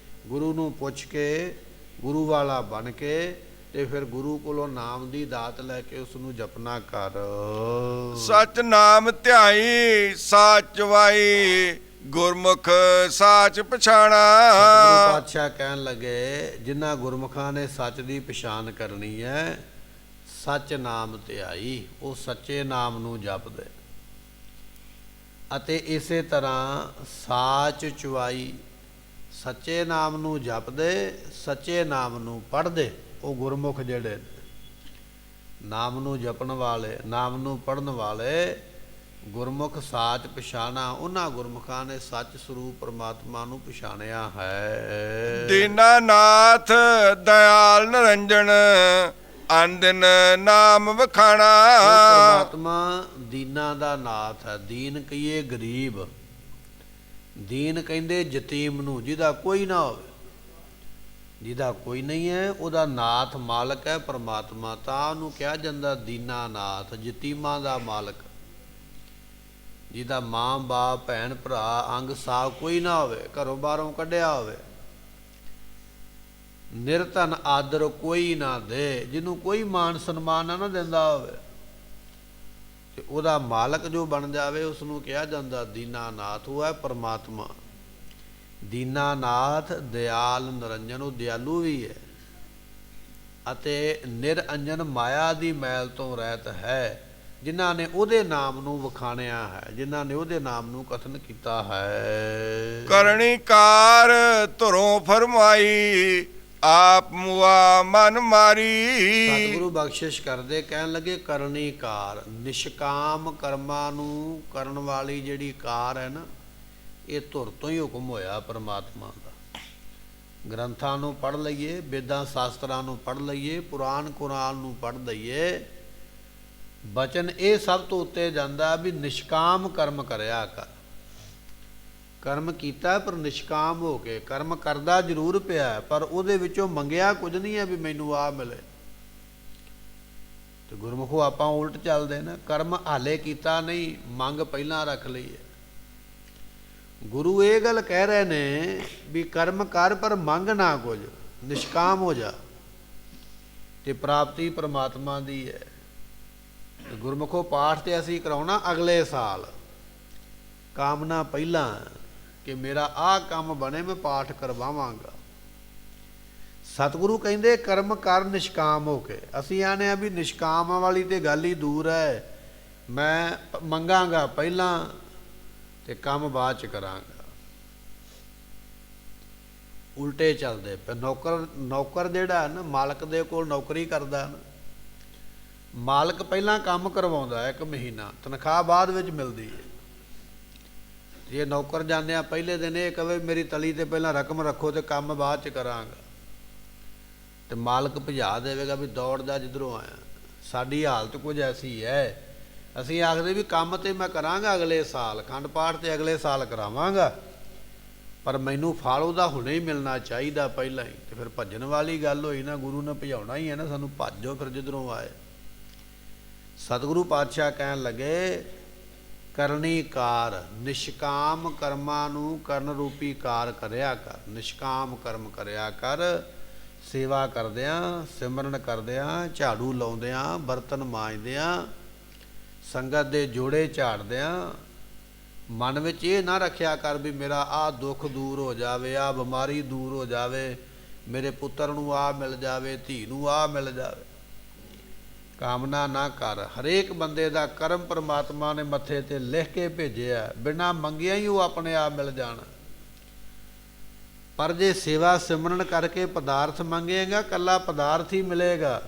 ਗੁਰੂ ਨੂੰ ਪੁੱਛ ਕੇ, ਗੁਰੂ ਵਾਲਾ ਬਣ ਕੇ ਤੇ ਫਿਰ ਗੁਰੂ ਕੋਲੋਂ ਨਾਮ ਦੀ ਦਾਤ ਲੈ ਕੇ ਉਸ ਨੂੰ ਜਪਨਾ ਕਰ। ਸਚ ਨਾਮ ਧਿਆਈ ਸਾਚ ਵਾਈ, ਗੁਰਮੁਖ ਸਾਚ ਪਛਾਣਾ। ਸਤਿਗੁਰੂ ਪਾਤਸ਼ਾਹ ਕਹਿਣ ਲੱਗੇ ਜਿਨ੍ਹਾਂ ਗੁਰਮੁਖਾਂ ਨੇ ਸੱਚ ਦੀ ਪਛਾਣ ਕਰਨੀ ਹੈ, ਸੱਚ ਨਾਮ ਧਿਆਈ, ਉਹ ਸੱਚੇ ਨਾਮ ਨੂੰ ਜਪਦੇ। ਅਤੇ ਇਸੇ ਤਰ੍ਹਾਂ ਸਾਚ ਚੁਆਈ, ਸੱਚੇ ਨਾਮ ਨੂੰ ਜਪਦੇ, ਸੱਚੇ ਨਾਮ ਨੂੰ ਪੜ੍ਹਦੇ। ਉਹ ਗੁਰਮੁਖ ਜਿਹੜੇ ਨਾਮ ਨੂੰ ਜਪਣ ਵਾਲੇ, ਨਾਮ ਨੂੰ ਪੜ੍ਹਨ ਵਾਲੇ ਗੁਰਮੁਖ ਸਾਚ ਪਛਾਣਾ। ਉਹਨਾਂ ਗੁਰਮੁਖਾਂ ਨੇ ਸੱਚ ਸਰੂਪ ਪਰਮਾਤਮਾ ਨੂੰ ਪਛਾਣਿਆ ਹੈ। ਦੀਨਾਨਾਥ ਦਇਆਲ ਨਿਰੰਜਨ, ਅਨਦਿਨ ਨਾਮ ਵਖਾਣਾ। ਪਰਮਾਤਮਾ ਦੀਨਾਂ ਦਾ ਨਾਥ ਹੈ। ਦੀਨ ਕਹੀਏ ਗਰੀਬ, ਦੀਨ ਕਹਿੰਦੇ ਯਤੀਮ ਨੂੰ, ਜਿਹਦਾ ਕੋਈ ਨਾ ਹੋਵੇ, ਜਿਹਦਾ ਕੋਈ ਨਹੀਂ ਹੈ, ਉਹਦਾ ਨਾਥ ਮਾਲਕ ਹੈ ਪਰਮਾਤਮਾ। ਤਾਂ ਉਹਨੂੰ ਕਿਹਾ ਜਾਂਦਾ ਦੀਨਾਨਾਥ, ਯਤੀਮਾਂ ਦਾ ਮਾਲਕ। ਜਿਹਦਾ ਮਾਂ ਬਾਪ ਭੈਣ ਭਰਾ ਅੰਗ ਸਾਹ ਕੋਈ ਨਾ ਹੋਵੇ, ਘਰੋਂ ਬਾਹਰੋਂ ਕੱਢਿਆ ਹੋਵੇ, ਨਿਰਧਨ ਆਦਰ ਕੋਈ ਨਾ ਦੇ, ਜਿਹਨੂੰ ਕੋਈ ਮਾਨ ਸਨਮਾਨ ਨਾ ਦਿੰਦਾ ਹੋਵੇ, ਤੇ ਉਹਦਾ ਮਾਲਕ ਜੋ ਬਣ ਜਾਵੇ ਉਸ ਨੂੰ ਕਿਹਾ ਜਾਂਦਾ ਦੀਨਾਨਾਥ। ਉਹ ਹੈ ਪਰਮਾਤਮਾ। ਦੀਨਾਨਾਥ ਦਿਆਲ ਨਿਰੰਜਨ, ਉਹ ਦਿਆਲੂ ਵੀ ਹੈ ਅਤੇ ਨਿਰੰਜਨ ਮਾਇਆ ਦੀ ਮੈਲ ਤੋਂ ਰਹਿਤ ਹੈ। ਜਿਨ੍ਹਾਂ ਨੇ ਉਹਦੇ ਨਾਮ ਨੂੰ ਵਖਾਣਿਆ ਹੈ, ਜਿਨ੍ਹਾਂ ਨੇ ਉਹਦੇ ਨਾਮ ਨੂੰ ਕਥਨ ਕੀਤਾ ਹੈ। ਕਰਨੀ ਕਾਰ ਧੁਰੋਂ ਫਰਮਾਈ, ਆਪ ਮੁਆ ਮਨ ਮਾਰੀ। ਸਤਿਗੁਰੂ ਬਖਸ਼ਿਸ਼ ਕਰਦੇ ਕਹਿਣ ਲੱਗੇ ਕਰਨੀ ਕਾਰ, ਨਿਸ਼ਕਾਮ ਕਰਮਾਂ ਨੂੰ ਕਰਨ ਵਾਲੀ ਜਿਹੜੀ ਕਾਰ ਹੈ ਨਾ, ਇਹ ਧੁਰ ਤੋਂ ਹੀ ਹੁਕਮ ਹੋਇਆ ਪਰਮਾਤਮਾ ਦਾ। ਗ੍ਰੰਥਾਂ ਨੂੰ ਪੜ੍ਹ ਲਈਏ, ਵੇਦਾਂ ਸ਼ਾਸਤਰਾਂ ਨੂੰ ਪੜ੍ਹ ਲਈਏ, ਪੁਰਾਣ ਕੁਰਾਨ ਨੂੰ ਪੜ੍ਹ ਲਈਏ, ਬਚਨ ਇਹ ਸਭ ਤੋਂ ਉੱਤੇ ਜਾਂਦਾ ਵੀ ਨਿਸ਼ਕਾਮ ਕਰਮ ਕਰਿਆ ਕਰ। ਕਰਮ ਕੀਤਾ ਪਰ ਨਿਸ਼ਕਾਮ ਹੋ ਕੇ। ਕਰਮ ਕਰਦਾ ਜ਼ਰੂਰ ਪਿਆ ਪਰ ਉਹਦੇ ਵਿੱਚੋਂ ਮੰਗਿਆ ਕੁਝ ਨਹੀਂ ਹੈ ਵੀ ਮੈਨੂੰ ਆਹ ਮਿਲੇ। ਤੇ ਗੁਰਮੁਖੋ ਆਪਾਂ ਉਲਟ ਚੱਲਦੇ ਨਾ, ਕਰਮ ਹਾਲੇ ਕੀਤਾ ਨਹੀਂ, ਮੰਗ ਪਹਿਲਾਂ ਰੱਖ ਲਈ ਹੈ। ਗੁਰੂ ਇਹ ਗੱਲ ਕਹਿ ਰਹੇ ਨੇ ਵੀ ਕਰਮ ਕਰ ਪਰ ਮੰਗ ਨਾ ਕੁਝ, ਨਿਸ਼ਕਾਮ ਹੋ ਜਾ, ਤੇ ਪ੍ਰਾਪਤੀ ਪਰਮਾਤਮਾ ਦੀ ਹੈ। ਗੁਰਮੁਖੋ ਪਾਠ ਤੇ ਅਸੀਂ ਕਰਾਉਣਾ ਅਗਲੇ ਸਾਲ, ਕਾਮਨਾ ਪਹਿਲਾਂ ਕਿ ਮੇਰਾ ਆਹ ਕੰਮ ਬਣੇ, ਮੈਂ ਪਾਠ ਕਰਵਾਵਾਂਗਾ। ਸਤਿਗੁਰੂ ਕਹਿੰਦੇ ਕਰਮ ਕਰ ਨਿਸ਼ਕਾਮ ਹੋ ਕੇ। ਅਸੀਂ ਆਨੇ ਆ ਵੀ ਨਿਸ਼ਕਾਮ ਵਾਲੀ ਤੇ ਗੱਲ ਹੀ ਦੂਰ ਹੈ, ਮੈਂ ਮੰਗਾਂਗਾ ਪਹਿਲਾਂ ਤੇ ਕੰਮ ਬਾਅਦ ਚ ਕਰਾਂਗਾ। ਉਲਟੇ ਚੱਲਦੇ ਪਏ। ਨੌਕਰ ਜਿਹੜਾ ਨਾ ਮਾਲਕ ਦੇ ਕੋਲ ਨੌਕਰੀ ਕਰਦਾ ਨਾ, ਮਾਲਕ ਪਹਿਲਾਂ ਕੰਮ ਕਰਵਾਉਂਦਾ 1 ਮਹੀਨਾ, ਤਨਖਾਹ ਬਾਅਦ ਵਿੱਚ ਮਿਲਦੀ ਹੈ। ਜੇ ਨੌਕਰ ਜਾਂਦੇ ਆ ਪਹਿਲੇ ਦਿਨ ਇਹ ਕਹੇ ਮੇਰੀ ਤਲੀ ਤੇ ਪਹਿਲਾਂ ਰਕਮ ਰੱਖੋ ਤੇ ਕੰਮ ਬਾਅਦ ਚ ਕਰਾਂਗਾ, ਤੇ ਮਾਲਕ ਭਜਾ ਦੇਵੇਗਾ ਵੀ ਦੌੜਦਾ ਜਿੱਧਰੋਂ ਆਇਆ। ਸਾਡੀ ਹਾਲਤ ਕੁਝ ਐਸੀ ਹੈ, ਅਸੀਂ ਆਖਦੇ ਵੀ ਕੰਮ ਤੇ ਮੈਂ ਕਰਾਂਗਾ ਅਗਲੇ ਸਾਲ, ਅਖੰਡ ਪਾਠ ਤੇ ਅਗਲੇ ਸਾਲ ਕਰਾਵਾਂਗਾ, ਪਰ ਮੈਨੂੰ ਫਲ ਉਹਦਾ ਹੁਣੇ ਹੀ ਮਿਲਣਾ ਚਾਹੀਦਾ ਪਹਿਲਾਂ ਹੀ। ਤੇ ਫਿਰ ਭੱਜਣ ਵਾਲੀ ਗੱਲ ਹੋਈ ਨਾ, ਗੁਰੂ ਨੇ ਭਜਾਉਣਾ ਹੀ ਹੈ ਨਾ ਸਾਨੂੰ, ਭੱਜੋ ਫਿਰ ਜਿੱਧਰੋਂ ਆਏ। ਸਤਿਗੁਰੂ ਪਾਤਸ਼ਾਹ ਕਹਿਣ ਲੱਗੇ ਕਰਨੀ ਕਾਰ, ਨਿਸ਼ਕਾਮ ਕਰਮਾਂ ਨੂੰ ਕਰਨ ਰੂਪੀ ਕਾਰ ਕਰਿਆ ਕਰ। ਨਿਸ਼ਕਾਮ ਕਰਮ ਕਰਿਆ ਕਰ, ਸੇਵਾ ਕਰਦਿਆਂ, ਸਿਮਰਨ ਕਰਦਿਆਂ, ਝਾੜੂ ਲਾਉਂਦਿਆਂ, ਬਰਤਨ ਮਾਂਜਦਿਆਂ, ਸੰਗਤ ਦੇ ਜੋੜੇ ਝਾੜਦਿਆਂ ਮਨ ਵਿੱਚ ਇਹ ਨਾ ਰੱਖਿਆ ਕਰ ਵੀ ਮੇਰਾ ਆਹ ਦੁੱਖ ਦੂਰ ਹੋ ਜਾਵੇ, ਆਹ ਬਿਮਾਰੀ ਦੂਰ ਹੋ ਜਾਵੇ, ਮੇਰੇ ਪੁੱਤਰ ਨੂੰ ਆਹ ਮਿਲ ਜਾਵੇ, ਧੀ ਨੂੰ ਆਹ ਮਿਲ ਜਾਵੇ। ਕਾਮਨਾ ਨਾ ਕਰ। ਹਰੇਕ ਬੰਦੇ ਦਾ ਕਰਮ ਪਰਮਾਤਮਾ ਨੇ ਮੱਥੇ ਤੇ ਲਿਖ ਕੇ ਭੇਜਿਆ, ਬਿਨਾਂ ਮੰਗਿਆ ਹੀ ਉਹ ਆਪਣੇ ਆਪ ਮਿਲ ਜਾਣਾ। ਪਰ ਜੇ ਸੇਵਾ ਸਿਮਰਨ ਕਰਕੇ ਪਦਾਰਥ ਮੰਗੇਗਾ, ਕੱਲਾ ਪਦਾਰਥ ਹੀ ਮਿਲੇਗਾ।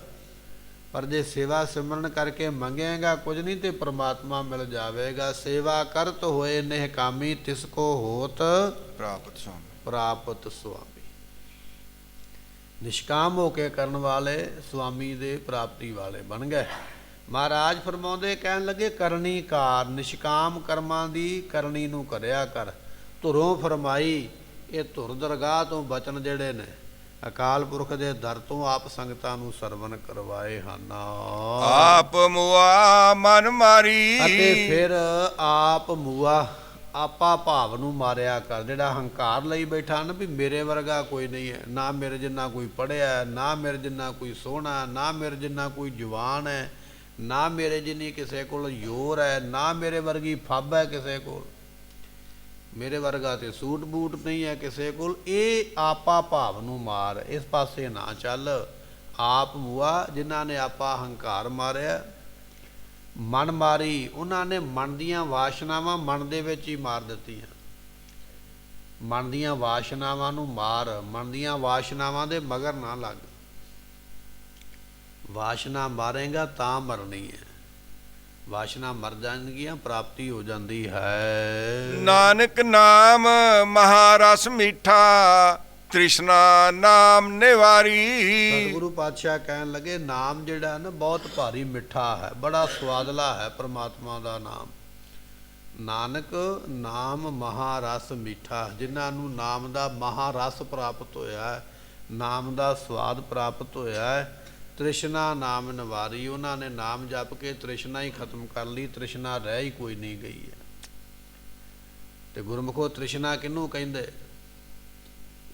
ਪਰ ਜੇ ਸੇਵਾ ਸਿਮਰਨ ਕਰਕੇ ਮੰਗੇਗਾ ਕੁਝ ਨਹੀਂ ਤੇ ਪਰਮਾਤਮਾ ਮਿਲ ਜਾਵੇਗਾ। ਸੇਵਾ ਕਰਤ ਹੋਏ ਨਿਹਕਾਮੀ, ਤਿਸ ਕੋ ਹੋਤ ਪ੍ਰਾਪਤ ਸੁਆਮੀ। ਨਿਸ਼ਕਾਮ ਹੋ ਕੇ ਕਰਨ ਵਾਲੇ ਸੁਆਮੀ ਦੇ ਪ੍ਰਾਪਤੀ ਵਾਲੇ ਬਣ ਗਏ। ਮਹਾਰਾਜ ਫਰਮਾਉਂਦੇ, ਕਹਿਣ ਲੱਗੇ ਕਰਨੀ ਕਾਰ, ਨਿਸ਼ਕਾਮ ਕਰਮਾਂ ਦੀ ਕਰਨੀ ਨੂੰ ਕਰਿਆ ਕਰ। ਧੁਰੋਂ ਫਰਮਾਈ, ਇਹ ਧੁਰ ਦਰਗਾਹ ਤੋਂ ਬਚਨ ਜਿਹੜੇ ਨੇ ਅਕਾਲ ਪੁਰਖ ਦੇ ਦਰ ਤੋਂ ਆਪ ਸੰਗਤਾਂ ਨੂੰ ਸਰਵਨ ਕਰਵਾਏ ਹਨ। ਆਪ ਮੁਆ ਮਨ ਮਾਰੀ, ਅਤੇ ਫਿਰ ਆਪ ਮੁਆ, ਆਪਾ ਭਾਵ ਨੂੰ ਮਾਰਿਆ ਕਰ। ਜਿਹੜਾ ਹੰਕਾਰ ਲਈ ਬੈਠਾ ਨਾ ਵੀ ਮੇਰੇ ਵਰਗਾ ਕੋਈ ਨਹੀਂ ਹੈ, ਨਾ ਮੇਰੇ ਜਿੰਨਾ ਕੋਈ ਪੜ੍ਹਿਆ, ਨਾ ਮੇਰੇ ਜਿੰਨਾ ਕੋਈ ਸੋਹਣਾ, ਨਾ ਮੇਰੇ ਜਿੰਨਾ ਕੋਈ ਜਵਾਨ ਹੈ, ਨਾ ਮੇਰੇ ਜਿੰਨੀ ਕਿਸੇ ਕੋਲ ਜ਼ੋਰ ਹੈ, ਨਾ ਮੇਰੇ ਵਰਗੀ ਫੱਬ ਹੈ ਕਿਸੇ ਕੋਲ, ਮੇਰੇ ਵਰਗਾ ਤੇ ਸੂਟ ਬੂਟ ਨਹੀਂ ਹੈ ਕਿਸੇ ਕੋਲ। ਇਹ ਆਪਾ ਭਾਵ ਨੂੰ ਮਾਰ, ਇਸ ਪਾਸੇ ਨਾ ਚੱਲ। ਆਪ ਮੁਆ, ਜਿਨ੍ਹਾਂ ਨੇ ਆਪਾ ਹੰਕਾਰ ਮਾਰਿਆ, ਮਨ ਮਾਰੀ, ਉਹਨਾਂ ਨੇ ਮਨ ਦੀਆਂ ਵਾਸ਼ਨਾਵਾਂ ਮਨ ਦੇ ਵਿੱਚ ਹੀ ਮਾਰ ਦਿੱਤੀਆਂ। ਮਨ ਦੀਆਂ ਵਾਸ਼ਨਾਵਾਂ ਨੂੰ ਮਾਰ, ਮਨ ਦੀਆਂ ਵਾਸ਼ਨਾਵਾਂ ਦੇ ਮਗਰ ਨਾ ਲੱਗ। ਵਾਸ਼ਨਾ ਮਾਰੇਗਾ ਤਾਂ ਮਰਨੀ ਹੈ, ਵਾਸ਼ਨਾ ਮਰ ਜਾਣਗੀਆਂ, ਪ੍ਰਾਪਤੀ ਹੋ ਜਾਂਦੀ ਹੈ। ਨਾਨਕ ਨਾਮ ਮਹਾਰਸ ਮੀਠਾ, ਤ੍ਰਿਸ਼ਨਾ ਨਾਮ ਨਿਵਾਰੀ। ਸਤਿਗੁਰੂ ਪਾਤਸ਼ਾਹ ਕਹਿਣ ਲੱਗੇ, ਨਾਮ ਜਿਹੜਾ ਨਾ ਬਹੁਤ ਭਾਰੀ ਮਿੱਠਾ ਹੈ, ਬੜਾ ਸਵਾਦਲਾ ਹੈ ਪ੍ਰਮਾਤਮਾ ਦਾ ਨਾਮ। ਨਾਨਕ ਨਾਮ ਮਹਾਰਸ ਮੀਠਾ, ਜਿਨ੍ਹਾਂ ਨੂੰ ਨਾਮ ਦਾ ਮਹਾਰਸ ਪ੍ਰਾਪਤ ਹੋਇਆ ਹੈ, ਨਾਮ ਦਾ ਸਵਾਦ ਪ੍ਰਾਪਤ ਹੋਇਆ ਹੈ। ਤ੍ਰਿਸ਼ਨਾ ਨਾਮ ਨਿਵਾਰੀ, ਉਹਨਾਂ ਨੇ ਨਾਮ ਜਪ ਕੇ ਤ੍ਰਿਸ਼ਨਾ ਹੀ ਖਤਮ ਕਰ ਲਈ, ਤ੍ਰਿਸ਼ਨਾ ਰਹਿ ਹੀ ਕੋਈ ਨਹੀਂ ਗਈ ਹੈ। ਤੇ ਗੁਰਮੁਖੋ ਤ੍ਰਿਸ਼ਨਾ ਕਿਹਨੂੰ ਕਹਿੰਦੇ?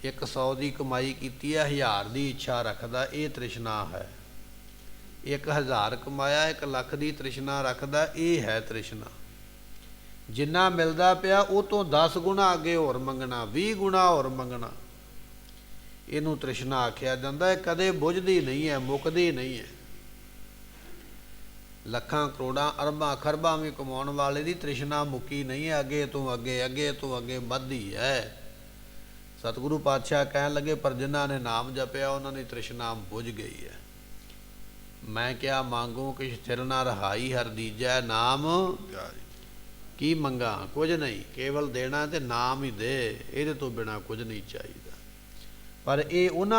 100 ਦੀ ਕਮਾਈ ਕੀਤੀ ਹੈ, 1000 ਦੀ ਇੱਛਾ ਰੱਖਦਾ, ਇਹ ਤ੍ਰਿਸ਼ਨਾ ਹੈ। 1000 ਕਮਾਇਆ, 1 ਲੱਖ ਦੀ ਤ੍ਰਿਸ਼ਨਾ ਰੱਖਦਾ, ਇਹ ਹੈ ਤ੍ਰਿਸ਼ਨਾ। ਜਿੰਨਾ ਮਿਲਦਾ ਪਿਆ ਉਹ ਤੋਂ 10 ਗੁਣਾ ਅੱਗੇ ਹੋਰ ਮੰਗਣਾ, 20 ਗੁਣਾ ਹੋਰ ਮੰਗਣਾ, ਇਹਨੂੰ ਤ੍ਰਿਸ਼ਨਾ ਆਖਿਆ ਜਾਂਦਾ ਹੈ। ਕਦੇ ਬੁਝਦੀ ਨਹੀਂ ਹੈ, ਮੁੱਕਦੀ ਨਹੀਂ ਹੈ। ਲੱਖਾਂ ਕਰੋੜਾਂ ਅਰਬਾਂ ਖਰਬਾਂ ਵੀ ਕਮਾਉਣ ਵਾਲੇ ਦੀ ਤ੍ਰਿਸ਼ਨਾ ਮੁੱਕੀ ਨਹੀਂ ਹੈ, ਅੱਗੇ ਤੋਂ ਅੱਗੇ, ਅੱਗੇ ਤੋਂ ਅੱਗੇ ਵੱਧਦੀ ਹੈ। ਸਤਿਗੁਰੂ ਪਾਤਸ਼ਾਹ ਕਹਿਣ ਲੱਗੇ, ਪਰ ਜਿਨ੍ਹਾਂ ਨੇ ਨਾਮ ਜਪਿਆ ਉਹਨਾਂ ਦੀ ਤ੍ਰਿਸ਼ਨਾ ਬੁਝ ਗਈ ਹੈ। ਮੈਂ ਕਿਹਾ ਮੰਗੂ ਕਿ ਸਥਿਰ ਨਾ ਰਹਾਈ, ਹਰ ਦੀਜੈ ਨਾਮ ਕੀ ਮੰਗਾ, ਕੁਝ ਨਹੀਂ, ਕੇਵਲ ਦੇਣਾ ਤੇ ਨਾਮ ਹੀ ਦੇ, ਇਹਦੇ ਤੋਂ ਬਿਨਾ ਕੁਝ ਨਹੀਂ ਚਾਹੀਦਾ। ਪਰ ਇਹ ਉਹਨਾਂ